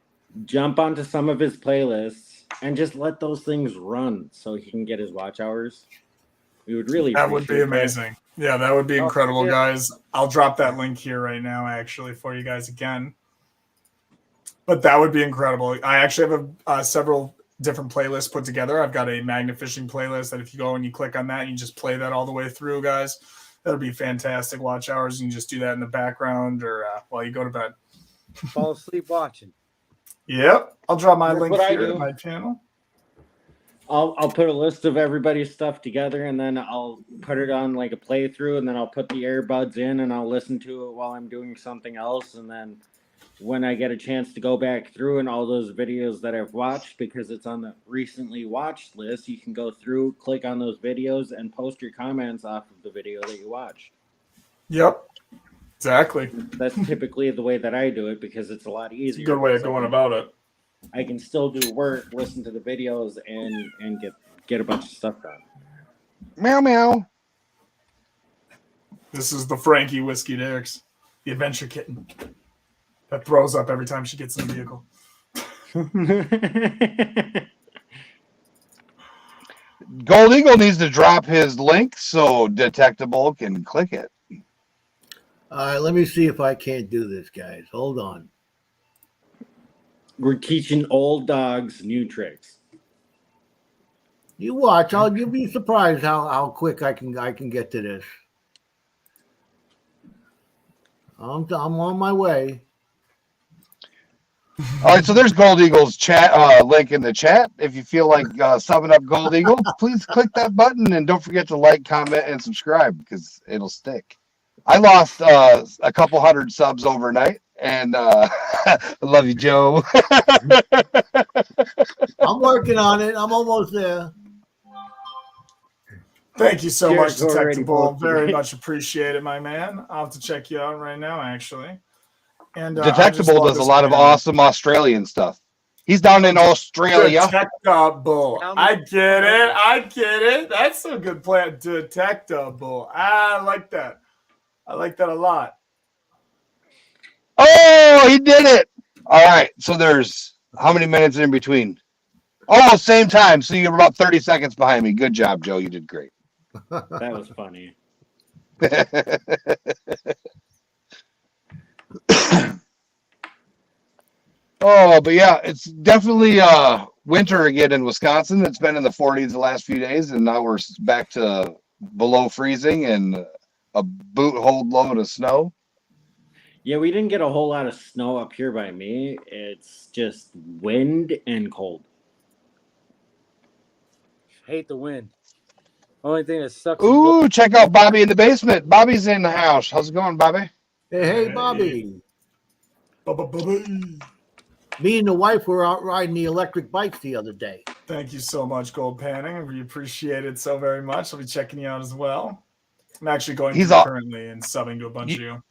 Speaker 2: jump onto some of his playlists and just let those things run so he can get his watch hours. We would really
Speaker 1: That would be
Speaker 2: appreciate
Speaker 1: amazing. Yeah, that would be incredible,
Speaker 5: yeah.
Speaker 1: guys. I'll drop that link here right now, actually, for you guys again. But that would be incredible. I actually have several different playlists put together. I've got a magnet fishing playlist that if you go and you click on that, and you just play that all the way through, guys. That would be fantastic watch hours. You can just do that in the background or while you go to bed.
Speaker 5: Fall asleep watching.
Speaker 1: Yep. I'll drop my
Speaker 2: That's
Speaker 1: link
Speaker 2: what I
Speaker 1: here
Speaker 2: do.
Speaker 1: to my channel.
Speaker 2: I'll put a list of everybody's stuff together, and then I'll put it on like a playthrough, and then I'll put the earbuds in, and I'll listen to it while I'm doing something else. And then when I get a chance to go back through and all those videos that I've watched, because it's on the recently watched list, you can go through, click on those videos, and post your comments off of the video that you watched.
Speaker 1: Yep. Exactly.
Speaker 2: That's typically the way that I do it, because it's a lot
Speaker 1: It's a
Speaker 2: easier.
Speaker 1: good way of going about it.
Speaker 2: I can still do work, listen to the videos, and get a bunch of stuff done.
Speaker 4: Meow meow.
Speaker 1: This is the Frankie Whiskey Derricks, the adventure kitten that throws up every time she gets in the vehicle.
Speaker 4: Gold Eagle needs to drop his link so Detectable can click it.
Speaker 6: All right, let me see if I can't do this, guys. Hold on.
Speaker 2: We're teaching old dogs new tricks.
Speaker 6: You watch. You'll be surprised how quick I can get to this. I'm on my way.
Speaker 4: All right, so there's Gold Eagle's chat link in the chat. If you feel like subbing up Gold Eagle, please click that button and don't forget to like, comment, and subscribe because it'll stick. I lost a couple hundred subs overnight, and I love you, Joe.
Speaker 6: I'm working on it. I'm almost there.
Speaker 1: Thank you so much,
Speaker 2: Jared's already
Speaker 1: Detectable.
Speaker 2: posted
Speaker 1: Very
Speaker 2: it.
Speaker 1: much appreciate it, my man. I'll have to check you out right now, actually. And I just
Speaker 4: Detectable
Speaker 1: love
Speaker 4: does a
Speaker 1: this
Speaker 4: lot of
Speaker 1: man.
Speaker 4: awesome Australian stuff. He's down in Australia.
Speaker 1: Detectable. I get it. I get it. That's a good plan. Detectable. I like that. I like that a lot.
Speaker 4: Oh, he did it. All right, so there's how many minutes in between? Almost same time, so you're about 30 seconds behind me. Good job, Joe. You did great.
Speaker 2: That was funny.
Speaker 4: Oh, but yeah, it's definitely winter again in Wisconsin. It's been in the 40s the last few days, and now we're back to below freezing and a boot hold load of snow.
Speaker 2: Yeah, we didn't get a whole lot of snow up here by me. It's just wind and cold.
Speaker 5: Hate the wind. Only thing that sucks.
Speaker 4: Ooh, check out Bobby in the basement. Bobby's in the house. How's it going, Bobby?
Speaker 6: Hey, Bobby.
Speaker 1: Bubba.
Speaker 6: Me and the wife were out riding the electric bikes the other day.
Speaker 1: Thank you so much, Gold Panning. We appreciate it so very much. I'll be checking you out as well. I'm actually going through currently and subbing to a bunch of you.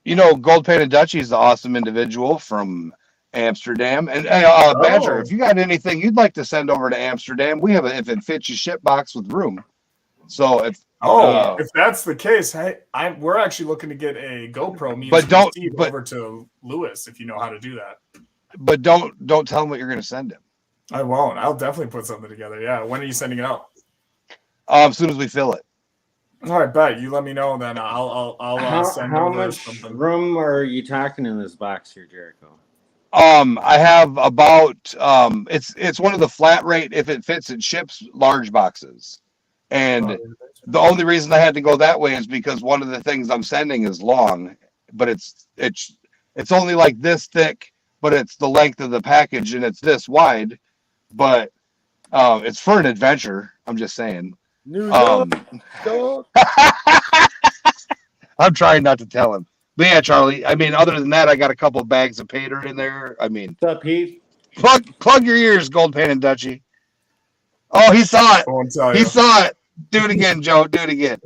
Speaker 4: You know, Gold Painted Dutchie is the awesome individual from Amsterdam. And Badger, if you got anything you'd like to send over to Amsterdam, we have a if it fits your ship box with room. So if
Speaker 1: that's the case, hey, we're actually looking to get a GoPro. Over to Lewis if you know how to do that.
Speaker 4: But don't tell him what you're going to send him.
Speaker 1: I won't. I'll definitely put something together. Yeah. When are you sending it out?
Speaker 4: As soon as we fill it.
Speaker 1: All right, bet. You let me know, then I'll send
Speaker 2: how
Speaker 1: over
Speaker 2: much
Speaker 1: something.
Speaker 2: room are you talking in this box here, Jericho?
Speaker 4: I have about it's one of the flat rate. If it fits, it ships large boxes. And the only reason I had to go that way is because one of the things I'm sending is long, but it's only like this thick, but it's the length of the package and it's this wide. But it's for an adventure. I'm just saying.
Speaker 5: New York, dog.
Speaker 4: I'm trying not to tell him. But yeah, Charlie, I mean, other than that, I got a couple of bags of pater in there. I mean,
Speaker 2: what's up, Heath?
Speaker 4: Plug your ears, Gold Pan and Dutchie. Oh, he saw it. He saw it. Do it again, Joe. Do it again.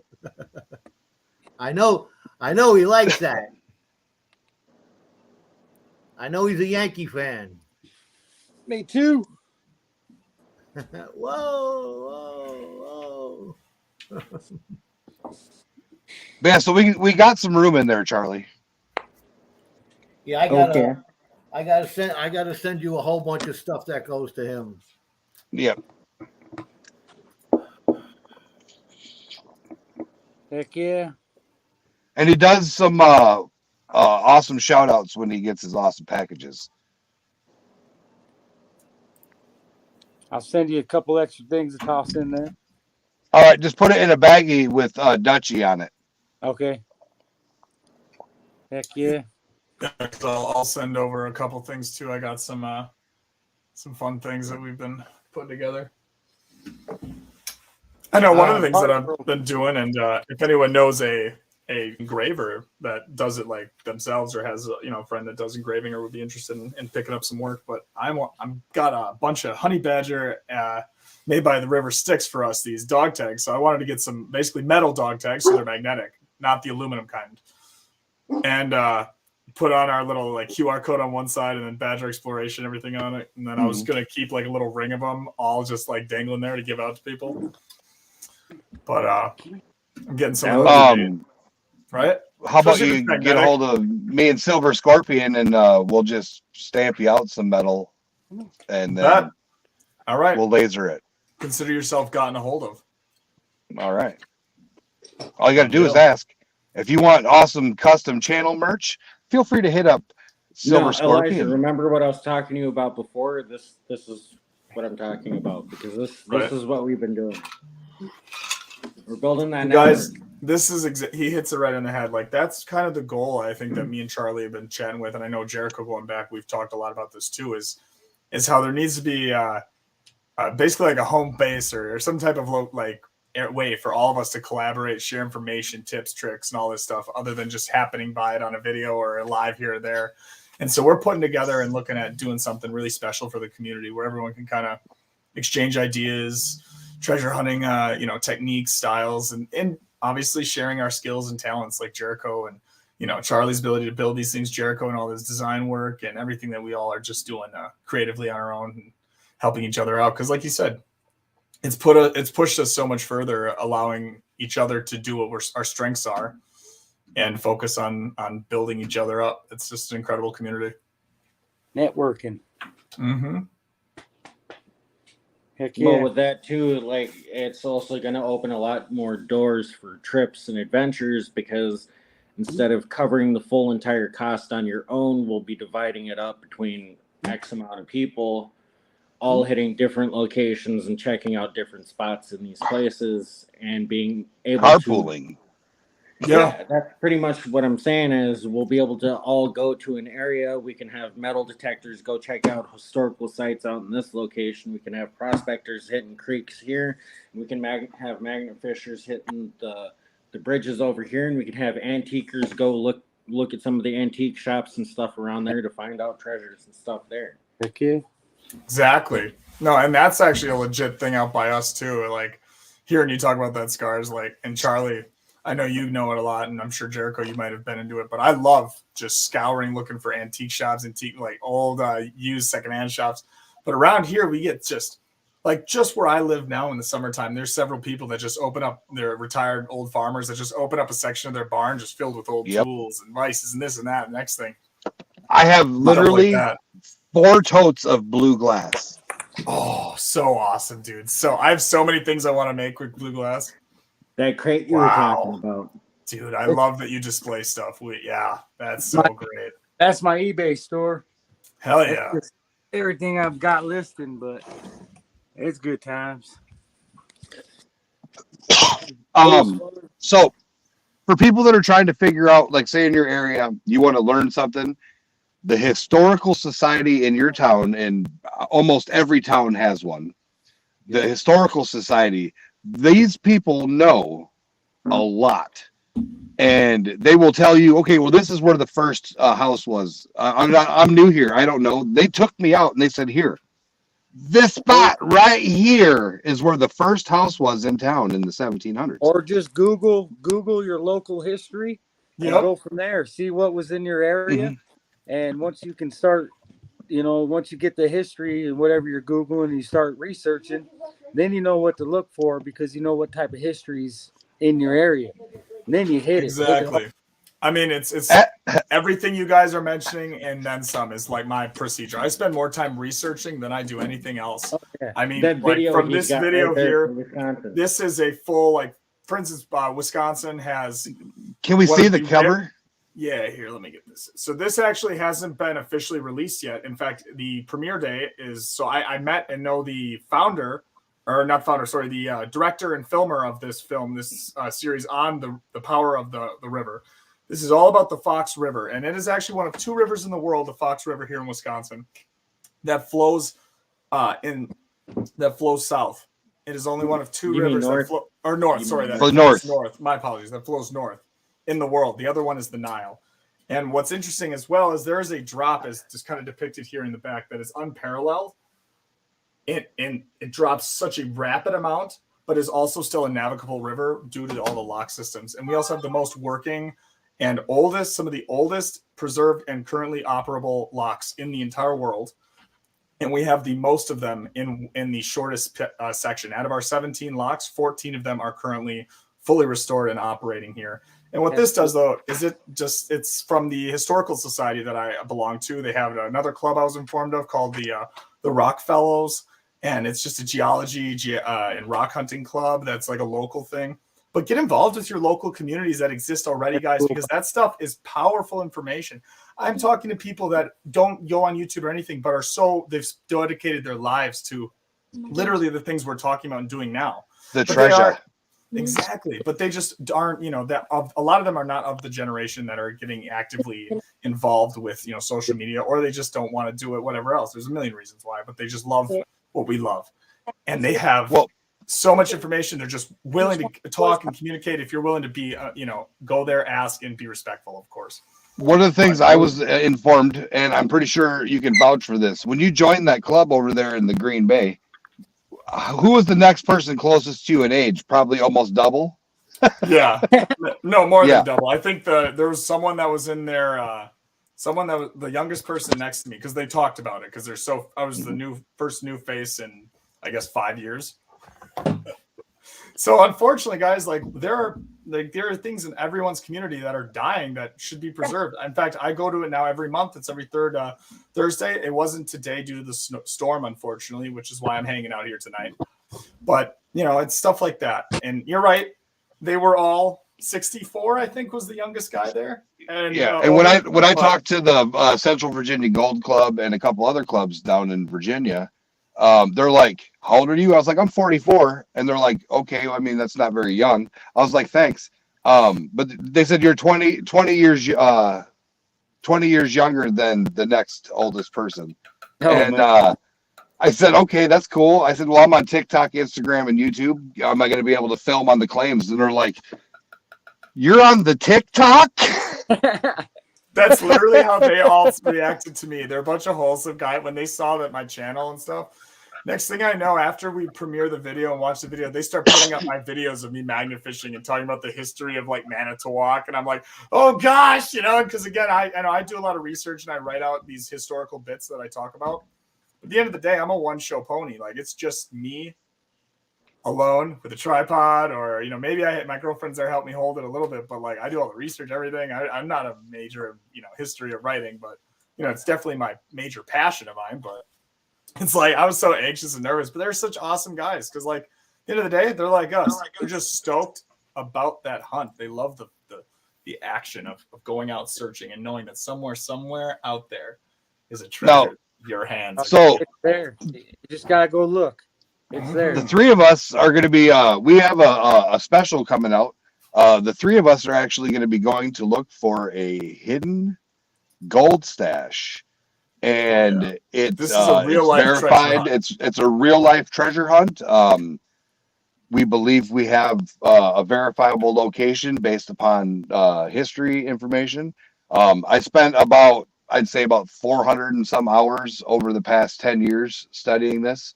Speaker 6: I know he likes that. I know he's a Yankee fan.
Speaker 5: Me too.
Speaker 6: Whoa.
Speaker 4: Yeah, so we got some room in there, Charlie.
Speaker 6: Yeah, I gotta send you a whole bunch of stuff that goes to him.
Speaker 4: Yep.
Speaker 5: Heck yeah.
Speaker 4: And he does some awesome shout outs when he gets his awesome packages.
Speaker 5: I'll send you a couple extra things to toss in there.
Speaker 4: All right, just put it in a baggie with Dutchie on it.
Speaker 5: Okay. Heck yeah.
Speaker 1: I'll send over a couple things too. I got some fun things that we've been putting together. I know one of the things that I've been doing, and if anyone knows a engraver that does it like themselves or has a friend that does engraving or would be interested in picking up some work, but I'm got a bunch of honey badger made by the River Styx for us, these dog tags. So I wanted to get some basically metal dog tags, so they're magnetic, not the aluminum kind, and put on our little like QR code on one side and then Badger Exploration, everything on it, and then I was gonna keep like a little ring of them all just like dangling there to give out to people. But I'm getting some of those right?
Speaker 4: How about you get a hold of me and Silver Scorpion, and we'll just stamp you out some metal, and then
Speaker 1: all right,
Speaker 4: we'll laser it.
Speaker 1: Consider yourself gotten a hold of.
Speaker 4: All right. All you got to do is ask. If you want awesome custom channel merch, feel free to hit up Silver Scorpion.
Speaker 2: Elijah, remember what I was talking to you about before? This is what I'm talking about, because this is what we've been doing. We're building that
Speaker 1: guys. This is he hits it right in the head. Like that's kind of the goal I think that me and Charlie have been chatting with, and I know Jericho going back. We've talked a lot about this too. Is how there needs to be basically like a home base or some type of way for all of us to collaborate, share information, tips, tricks, and all this stuff, other than just happening by it on a video or live here or there. And so we're putting together and looking at doing something really special for the community where everyone can kind of exchange ideas, treasure hunting, techniques, styles, and obviously sharing our skills and talents like Jericho and, Charlie's ability to build these things, Jericho and all his design work and everything that we all are just doing creatively on our own and helping each other out. Cause like you said, it's pushed us so much further, allowing each other to do what our strengths are and focus on building each other up. It's just an incredible community.
Speaker 5: Networking.
Speaker 1: Mm-hmm.
Speaker 5: Heck yeah.
Speaker 2: Well, with that too, like it's also going to open a lot more doors for trips and adventures, because instead of covering the full entire cost on your own, we'll be dividing it up between X amount of people, all hitting different locations and checking out different spots in these places and being able
Speaker 4: carpooling.
Speaker 2: Yeah, that's pretty much what I'm saying is we'll be able to all go to an area. We can have metal detectors go check out historical sites out in this location. We can have prospectors hitting creeks here. We can have magnet fishers hitting the bridges over here, and we can have antiquers go look at some of the antique shops and stuff around there to find out treasures and stuff there.
Speaker 5: Heck yeah.
Speaker 1: Exactly. No, and that's actually a legit thing out by us too. Like hearing you talk about that scars, like, and Charlie, I know you know it a lot, and I'm sure Jericho, you might have been into it, but I love just scouring, looking for antique shops, antique like old used secondhand shops. But around here, we get just where I live now in the summertime. There's several people that just open up, their retired old farmers that just open up a section of their barn just filled with old tools and vices and this and that. And next thing,
Speaker 4: I have literally
Speaker 1: like
Speaker 4: 4 totes of blue glass.
Speaker 1: Oh, so awesome, dude. So I have so many things I want to make with blue glass.
Speaker 2: That crate you were talking about.
Speaker 1: Dude, I love that you display stuff. That's so great.
Speaker 5: That's my eBay store.
Speaker 1: Hell yeah.
Speaker 5: Everything I've got listed, but it's good times.
Speaker 4: So for people that are trying to figure out, like say in your area, you want to learn something, the historical society in your town, and almost every town has one. The historical society, these people know a lot, and they will tell you, okay, well, this is where the first house was. I'm new here. I don't know. They took me out and they said, here, this spot right here is where the first house was in town in the 1700s.
Speaker 5: Or just Google your local history and go from there. See what was in your area. Mm-hmm. And once you can start, once you get the history and whatever you're Googling and you start researching, then you know what to look for because you know what type of history's in your area. And then you hit
Speaker 1: exactly. I mean, it's everything you guys are mentioning and then some is like my procedure. I spend more time researching than I do anything else.
Speaker 5: Okay.
Speaker 1: I mean, from this video here, this is a full, for instance, Wisconsin has.
Speaker 4: Can we see the cover?
Speaker 1: Yeah, here, let me get this. So this actually hasn't been officially released yet. In fact, the premiere day is, so I met and know the founder, or not founder, sorry, the director and filmer of this film, this series on the power of the river. This is all about the Fox River, and it is actually one of 2 rivers in the world, the Fox River here in Wisconsin, that flows south. It is only one of 2 rivers that flow, or north, sorry, that flows north. My apologies, that flows north in the world. The other one is the Nile. And what's interesting as well is there is a drop, as just kind of depicted here in the back, that is unparalleled. And it drops such a rapid amount, but is also still a navigable river due to all the lock systems. And we also have the most working and some of the oldest preserved and currently operable locks in the entire world. And we have the most of them in the shortest section. Out of our 17 locks, 14 of them are currently fully restored and operating here. And what this does, though, is it's from the historical society that I belong to. They have another club I was informed of called the Rock Fellows. And it's just a geology and rock hunting club that's like a local thing. But get involved with your local communities that exist already, guys, because that stuff is powerful information. I'm talking to people that don't go on YouTube or anything, but they've dedicated their lives to literally the things we're talking about and doing now.
Speaker 4: The treasure.
Speaker 1: Exactly. But they just aren't, that a lot of them are not of the generation that are getting actively involved with, social media, or they just don't want to do it, whatever else. There's a million reasons why, but they just love what we love. And they have so much information. They're just willing to talk and communicate. If you're willing to be, go there, ask, and be respectful, of course.
Speaker 4: One of the things I was informed, and I'm pretty sure you can vouch for this, when you joined that club over there in the Green Bay, who was the next person closest to you in age? Probably almost double.
Speaker 1: Yeah, no, more than double. I think there was someone that was in there. Someone that was the youngest person next to me, because they talked about it, because I was the first new face in, I guess, 5 years. So unfortunately, guys, there are things in everyone's community that are dying that should be preserved. In fact, I go to it now every month. It's every third Thursday. It wasn't today due to the storm, unfortunately, which is why I'm hanging out here tonight. But it's stuff like that. And you're right; they were all 64. I think was the youngest guy there. And
Speaker 4: and when I talked to the Central Virginia Gold Club and a couple other clubs down in Virginia. They're like, how old are you? I was like, I'm 44. And they're like, okay, I mean, that's not very young. I was like, thanks. But they said you're 20 years younger than the next oldest person. I said, okay, that's cool. I said, well, I'm on TikTok, Instagram, and YouTube. Am I going to be able to film on the claims? And they're like, you're on the TikTok?
Speaker 1: That's literally how they all reacted to me. They're a bunch of wholesome guys when they saw that my channel and stuff. Next thing I know, after we premiere the video and watch the video, they start putting up my videos of me magnet fishing and talking about the history of like Manitowoc. And I'm like, oh gosh, because again, I do a lot of research and I write out these historical bits that I talk about. At the end of the day, I'm a one-show pony. Like it's just me alone with a tripod, or maybe my girlfriend's there help me hold it a little bit, but like I do all the research, everything. I'm not a major history of writing, but it's definitely my major passion of mine. But it's like I was so anxious and nervous, but they're such awesome guys because like at the end of the day, they're like us. They're just stoked about that hunt. They love the action of going out searching and knowing that somewhere out there is a treasure in your hands.
Speaker 4: So
Speaker 5: it's there. You just gotta go look. It's there.
Speaker 4: the three of us are going to be. We have a special coming out. The three of us are actually going to be going to look for a hidden gold stash, and this is a real life verified. It's a real life treasure hunt. We believe we have a verifiable location based upon history information. I spent I'd say about 400 and some hours over the past 10 years studying this.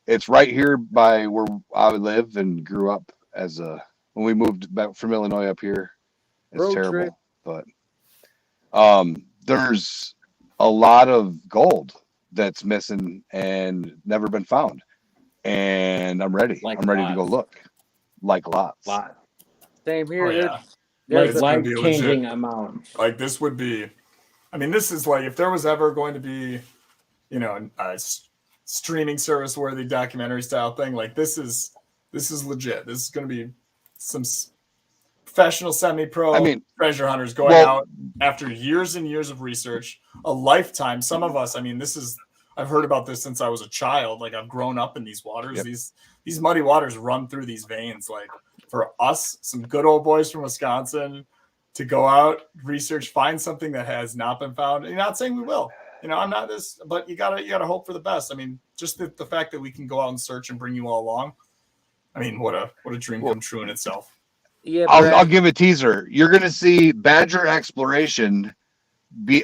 Speaker 4: It's right here by where I live and grew up when we moved back from Illinois up here. It's
Speaker 5: Road
Speaker 4: terrible,
Speaker 5: trip.
Speaker 4: but there's a lot of gold that's missing and never been found. And I'm ready. I'm ready to go look. Like lots.
Speaker 5: Same here.
Speaker 1: Oh, yeah.
Speaker 2: Like
Speaker 1: It's gonna be
Speaker 2: life-changing
Speaker 1: legit.
Speaker 2: amount.
Speaker 1: Like this would be, this is like if there was ever going to be, a streaming service worthy documentary style thing, like this is legit. This is going to be some professional semi-pro treasure hunters going out after years and years of research, a lifetime. Some of us, I've heard about this since I was a child. Like I've grown up in these waters. Yep. These muddy waters run through these veins. Like for us, some good old boys from Wisconsin, to go out, research, find something that has not been found. And you're not saying we will. I'm not this, but you gotta hope for the best. Just the fact that we can go out and search and bring you all along. What a dream come true in itself.
Speaker 5: Yeah,
Speaker 4: I'll give a teaser. You're gonna see Badger Exploration be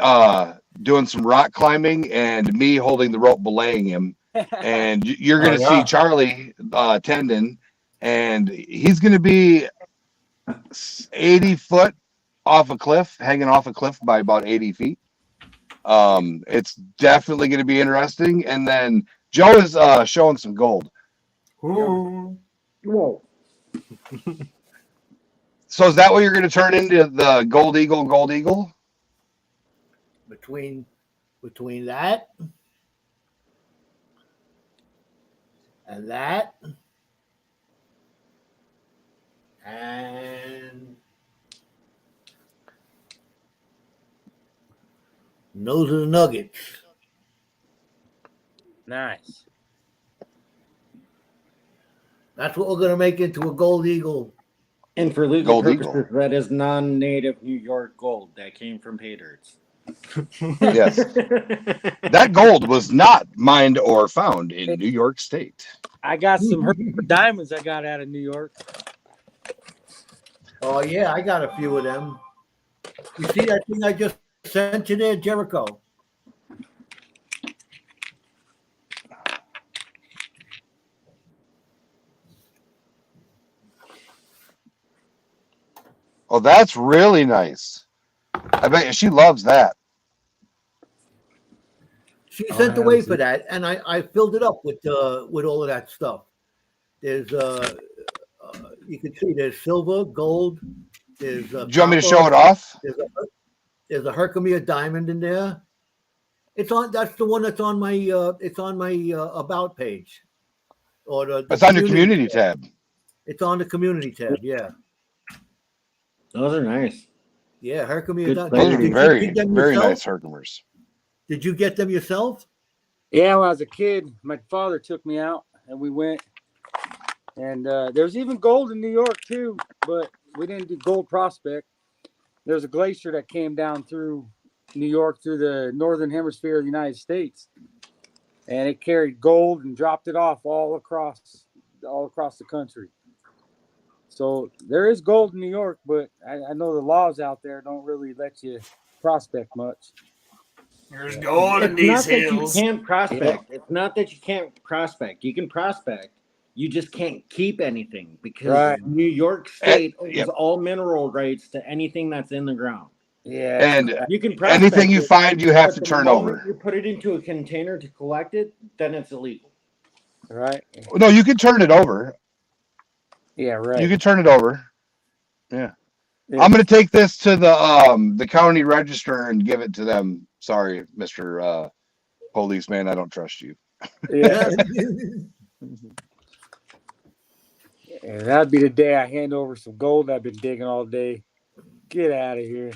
Speaker 4: doing some rock climbing and me holding the rope belaying him, and you're gonna see Charlie Tendon, and he's gonna be 80 foot off a cliff, hanging off a cliff by about 80 feet. It's definitely going to be interesting. And then Joe is showing some gold.
Speaker 1: Ooh.
Speaker 2: Whoa.
Speaker 4: So is that what you're going to turn into the Gold Eagle?
Speaker 6: Between that and that and those are the nuggets.
Speaker 5: Nice.
Speaker 6: That's what we're going to make into a Gold Eagle.
Speaker 2: And for legal purposes, that is non-native New York gold that came from pay dirts.
Speaker 4: Yes. That gold was not mined or found in New York State.
Speaker 5: I got some diamonds I got out of New York.
Speaker 6: Oh, yeah, I got a few of them. You see that thing I just sent you there, Jericho?
Speaker 4: Oh, that's really nice. I bet she loves that.
Speaker 6: She sent away for that, and I filled it up with all of that stuff. There's you can see there's silver, gold. There's
Speaker 4: do you want me to show it off?
Speaker 6: There's a Herkimer diamond in there. That's the one that's on my about page, or
Speaker 4: it's on your community tab.
Speaker 6: It's on the community tab. Yeah.
Speaker 2: Those are nice.
Speaker 6: Yeah, Herkimer.
Speaker 4: Those are very nice Herkimers.
Speaker 6: Did you get them yourself?
Speaker 5: Yeah, when I was a kid, my father took me out and we went. And there's even gold in New York too, but we didn't do gold prospect. There's a glacier that came down through New York through the northern hemisphere of the United States, and it carried gold and dropped it off all across the country. So there is gold in New York, but I know the laws out there don't really let you prospect much.
Speaker 1: There's gold in
Speaker 2: It's
Speaker 1: these
Speaker 2: not that you
Speaker 1: hills.
Speaker 2: can't prospect. It's not that you can't prospect. You can prospect. You just can't keep anything because
Speaker 5: Right.
Speaker 2: New York State owns
Speaker 4: Yep.
Speaker 2: all mineral rights to anything that's in the ground.
Speaker 5: Yeah.
Speaker 4: And
Speaker 2: You can prospect
Speaker 4: anything you
Speaker 2: it,
Speaker 4: find, you have
Speaker 2: but
Speaker 4: to
Speaker 2: the
Speaker 4: turn
Speaker 2: moment
Speaker 4: over.
Speaker 2: you put it into a container to collect it, then it's illegal.
Speaker 5: Right.
Speaker 4: No, you can turn it over.
Speaker 5: Yeah.
Speaker 4: You
Speaker 5: Right.
Speaker 4: can turn it over. Yeah.
Speaker 5: Yeah.
Speaker 4: I'm going to take this to the county register and give it to them. Sorry, Mr. Policeman, I don't trust you.
Speaker 5: Yeah. And that'd be the day I hand over some gold I've been digging all day. Get out of here.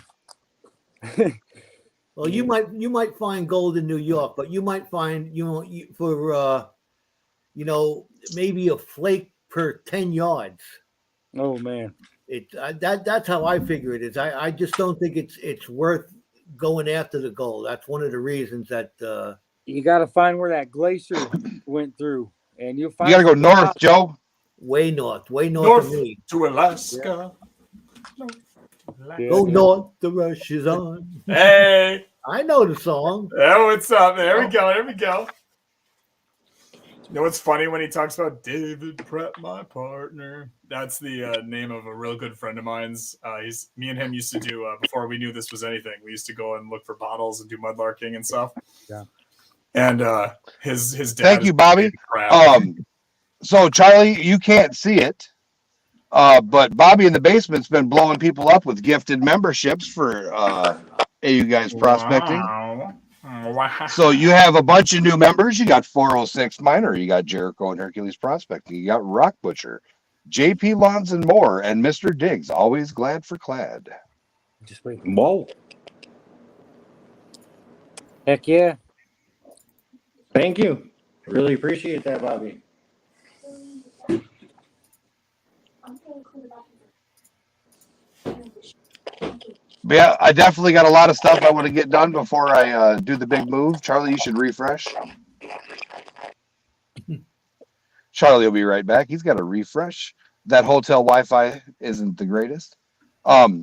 Speaker 6: Well, you might find gold in New York, but you might find for maybe a flake per 10 yards.
Speaker 5: Oh man.
Speaker 6: That's how I figure it is. I just don't think it's worth going after the gold. That's one of the reasons that
Speaker 5: You got to find where that glacier went through, and you'll
Speaker 4: You
Speaker 5: find
Speaker 4: got to go
Speaker 5: some
Speaker 4: north,
Speaker 5: spots.
Speaker 4: Joe.
Speaker 6: way north of
Speaker 1: North
Speaker 6: me.
Speaker 1: to Alaska.
Speaker 5: Yeah.
Speaker 6: Go north, the rush is on.
Speaker 1: Hey,
Speaker 6: I know the song.
Speaker 1: oh, what's up? There we go. There we go. You know what's funny when he talks about David Prep, my partner? That's the name of a real good friend of mine's. Me and him used to do before we knew this was anything. We used to go and look for bottles and do mudlarking and stuff.
Speaker 5: Yeah.
Speaker 1: And his dad.
Speaker 4: Thank you, Bobby.
Speaker 1: David Prep.
Speaker 4: So Charlie, you can't see it, but Bobby in the basement's been blowing people up with gifted memberships for AU guys prospecting.
Speaker 1: Wow.
Speaker 4: So you have a bunch of new members. You got 406 Miner, you got Jericho and Hercules Prospecting, you got Rock Butcher, JP Lawns and more, and Mr. Diggs, always glad for clad.
Speaker 5: Just wait.
Speaker 2: Whoa.
Speaker 5: Heck yeah.
Speaker 2: Thank you. Really appreciate that, Bobby.
Speaker 4: But yeah, I definitely got a lot of stuff I want to get done before I do the big move. Charlie, you should refresh. Charlie will be right back. He's got to refresh. That hotel Wi-Fi isn't the greatest. But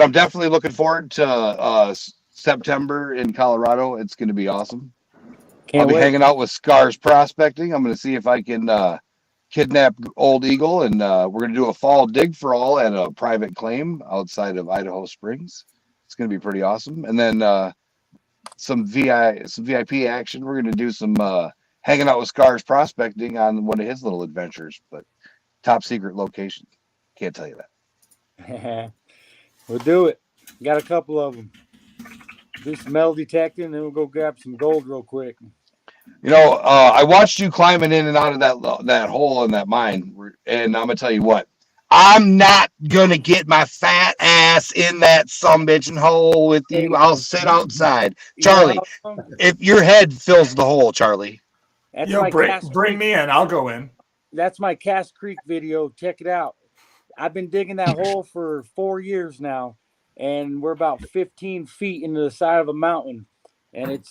Speaker 4: I'm definitely looking forward to September in Colorado. It's going to be awesome.
Speaker 5: Can't
Speaker 4: I'll be
Speaker 5: wait.
Speaker 4: hanging out with Scars Prospecting. I'm going to see if I can kidnap Old Eagle, and we're going to do a fall dig for all at a private claim outside of Idaho Springs. It's going to be pretty awesome. And then some VIP action. We're going to do some hanging out with Scars Prospecting on one of his little adventures, but top secret location. Can't tell you that.
Speaker 5: We'll do it. Got a couple of them. Do some metal detecting, then we'll go grab some gold real quick.
Speaker 4: You know, I watched you climbing in and out of that hole in that mine, and I'm gonna tell you what. I'm not gonna get my fat ass in that sumbitching hole with you. I'll sit outside, Charlie. If your head fills the hole, Charlie.
Speaker 5: That's
Speaker 1: Yo,
Speaker 5: my
Speaker 1: bring
Speaker 5: Creek.
Speaker 1: me in. I'll go in.
Speaker 5: That's my Cass Creek video. Check it out. I've been digging that hole for 4 years now, and we're about 15 feet into the side of a mountain, and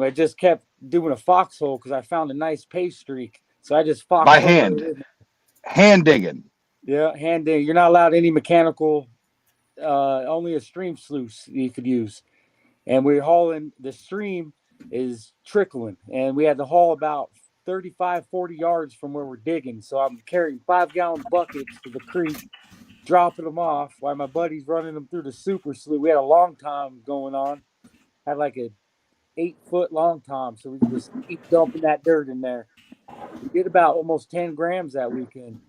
Speaker 5: I just kept doing a foxhole because I found a nice pay streak. So I just foxholed
Speaker 4: By hand digging.
Speaker 5: Yeah, hand digging. You're not allowed any mechanical. Only a stream sluice you could use, and we're hauling. The stream is trickling, and we had to haul about 35, 40 yards from where we're digging. So I'm carrying 5-gallon buckets to the creek, dropping them off while my buddy's running them through the super slough. We had a long time going on, had like a 8-foot long tom, so we could just keep dumping that dirt in there. We did about almost 10 grams that weekend.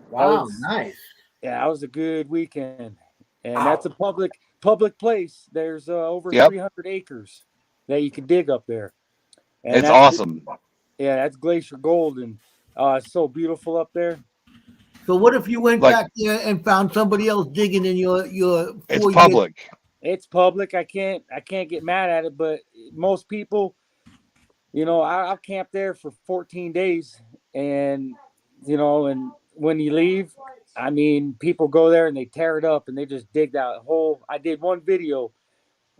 Speaker 6: Wow, nice.
Speaker 5: Yeah, that was a good weekend, and that's a public place. There's over 300 acres that you can dig up there. And
Speaker 4: it's awesome.
Speaker 5: Yeah, that's Glacier Gold, and it's so beautiful up there.
Speaker 6: So what if you went back there and found somebody else digging in your?
Speaker 4: It's public.
Speaker 5: It's public. I can't get mad at it, but most people, I'll camp there for 14 days, and and when you leave, I mean, people go there and they tear it up and they just dig that hole. I did one video,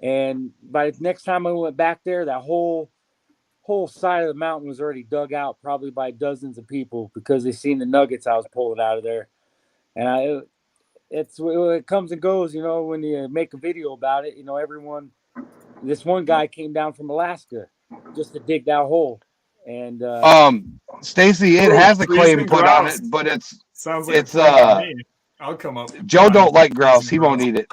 Speaker 5: and by the next time I went back there, that whole whole side of the mountain was already dug out, probably by dozens of people, because they seen the nuggets I was pulling out of there. And it comes and goes, when you make a video about it. This one guy came down from Alaska just to dig that hole, and
Speaker 4: Stacy, it has a claim put on it, but
Speaker 1: sounds like
Speaker 4: it's
Speaker 1: a me. I'll come up.
Speaker 4: Joe don't like grouse. He won't eat it.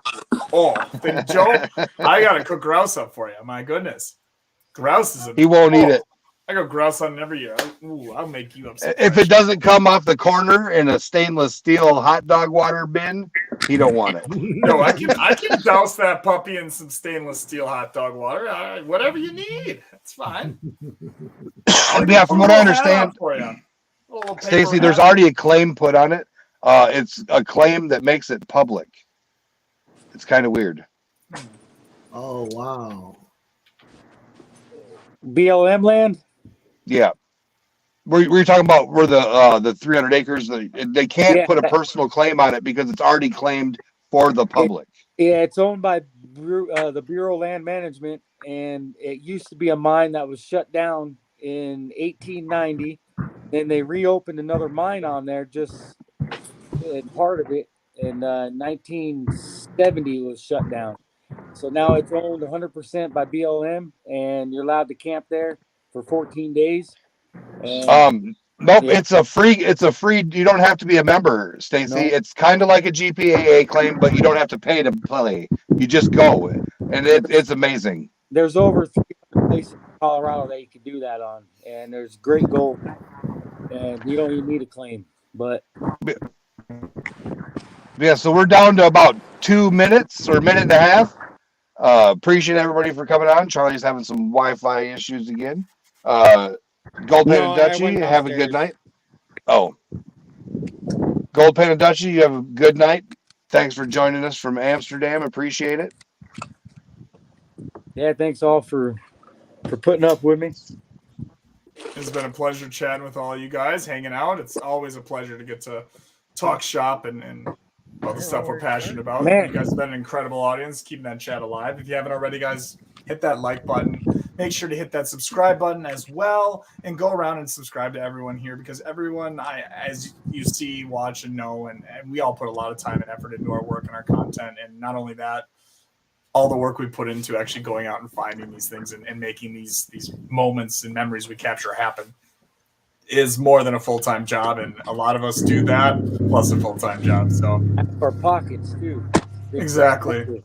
Speaker 1: Oh, then Joe, I gotta cook grouse up for you. My goodness, grouse is
Speaker 4: he won't eat it.
Speaker 1: I go grouse hunting every year. I'll make you up.
Speaker 4: If it doesn't come off the corner in a stainless steel hot dog water bin, he don't want it.
Speaker 1: No, I can douse that puppy in some stainless steel hot dog water. Whatever you need, it's fine.
Speaker 4: Yeah, from what I understand, Stacy, there's already a claim put on it. It's a claim that makes it public. It's kind of weird.
Speaker 6: Oh wow.
Speaker 5: BLM land.
Speaker 4: Yeah. We're talking about where the 300 acres, they can't put a personal claim on it because it's already claimed for the public.
Speaker 5: It's owned by the Bureau of Land Management, and it used to be a mine that was shut down in 1890. Then they reopened another mine on there, just part of it, in 1970 was shut down. So now it's owned 100% by BLM, and you're allowed to camp there for 14 days. And,
Speaker 4: nope, it's a free. You don't have to be a member, Stacy. No. It's kind of like a GPAA claim, but you don't have to pay to play. You just go, and it's amazing.
Speaker 5: There's over 300 places in Colorado that you can do that on, and there's great gold, and you don't even need a claim. But
Speaker 4: yeah, so we're down to about 2 minutes or a minute and a half. Appreciate everybody for coming on. Charlie's having some Wi-Fi issues again. Gold Pen and Dutchie, have a good night. Oh, Gold Pen and Dutchie, you have a good night. Thanks for joining us from Amsterdam. Appreciate it.
Speaker 5: Yeah, thanks all for putting up with me.
Speaker 1: It's been a pleasure chatting with all you guys, hanging out. It's always a pleasure to get to talk shop and all the stuff we're passionate about.
Speaker 5: Man.
Speaker 1: You guys have been an incredible audience, keeping that chat alive. If you haven't already, guys, hit that like button. Make sure to hit that subscribe button as well, and go around and subscribe to everyone here, because everyone, as you see, watch, and know, and we all put a lot of time and effort into our work and our content. And not only that, all the work we put into actually going out and finding these things and making these moments and memories we capture happen is more than a full-time job. And a lot of us do that plus a full-time job. So
Speaker 5: our pockets too.
Speaker 1: Exactly.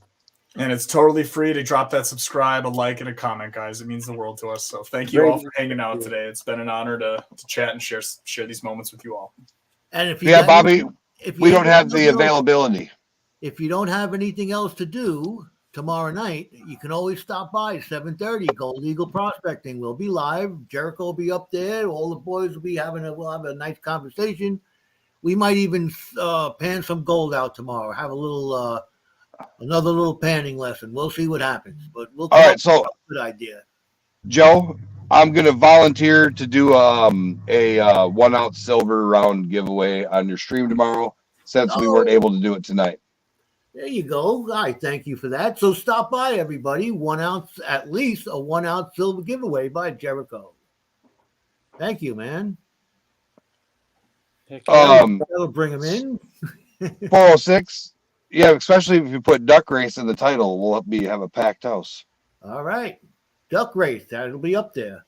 Speaker 1: And it's totally free to drop that subscribe, a like, and a comment, guys. It means the world to us. So thank you all for hanging out today. It's been an honor to chat and share these moments with you all.
Speaker 6: And if
Speaker 4: Bobby, we don't have the availability.
Speaker 6: If you don't have anything else to do tomorrow night, you can always stop by 7:30. Gold Eagle Prospecting. We'll be live. Jericho will be up there. All the boys will be we'll have a nice conversation. We might even pan some gold out tomorrow. Have a little another little panning lesson. We'll see what happens. But we'll
Speaker 4: all right. So
Speaker 6: good idea.
Speaker 4: Joe, I'm going to volunteer to do a 1 ounce silver round giveaway on your stream tomorrow, since we weren't able to do it tonight.
Speaker 6: There you go. I thank you for that. So stop by, everybody. 1 ounce, at least a 1 ounce silver giveaway by Jericho. Thank you, man. That'll bring him in.
Speaker 4: 406. Yeah, especially if you put duck race in the title, we'll have a packed house.
Speaker 6: All right. Duck race. That'll be up there.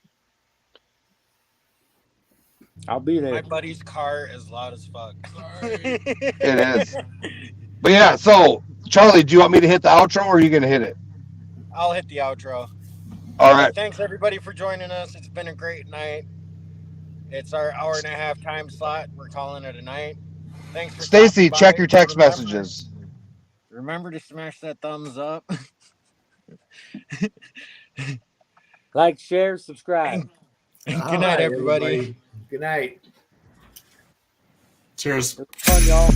Speaker 5: I'll be there.
Speaker 7: My buddy's car is loud as fuck.
Speaker 4: It is. But yeah, so Charlie, do you want me to hit the outro, or are you going to hit it?
Speaker 7: I'll hit the outro.
Speaker 4: All right.
Speaker 7: Thanks everybody for joining us. It's been a great night. It's our 1.5 hour time slot. We're calling it a night. Thanks for
Speaker 4: Stacy, check your text messages.
Speaker 7: Remember to smash that thumbs up.
Speaker 5: Like, share, subscribe.
Speaker 7: Good night, everybody.
Speaker 6: Good night.
Speaker 1: Cheers.
Speaker 5: It was fun, y'all.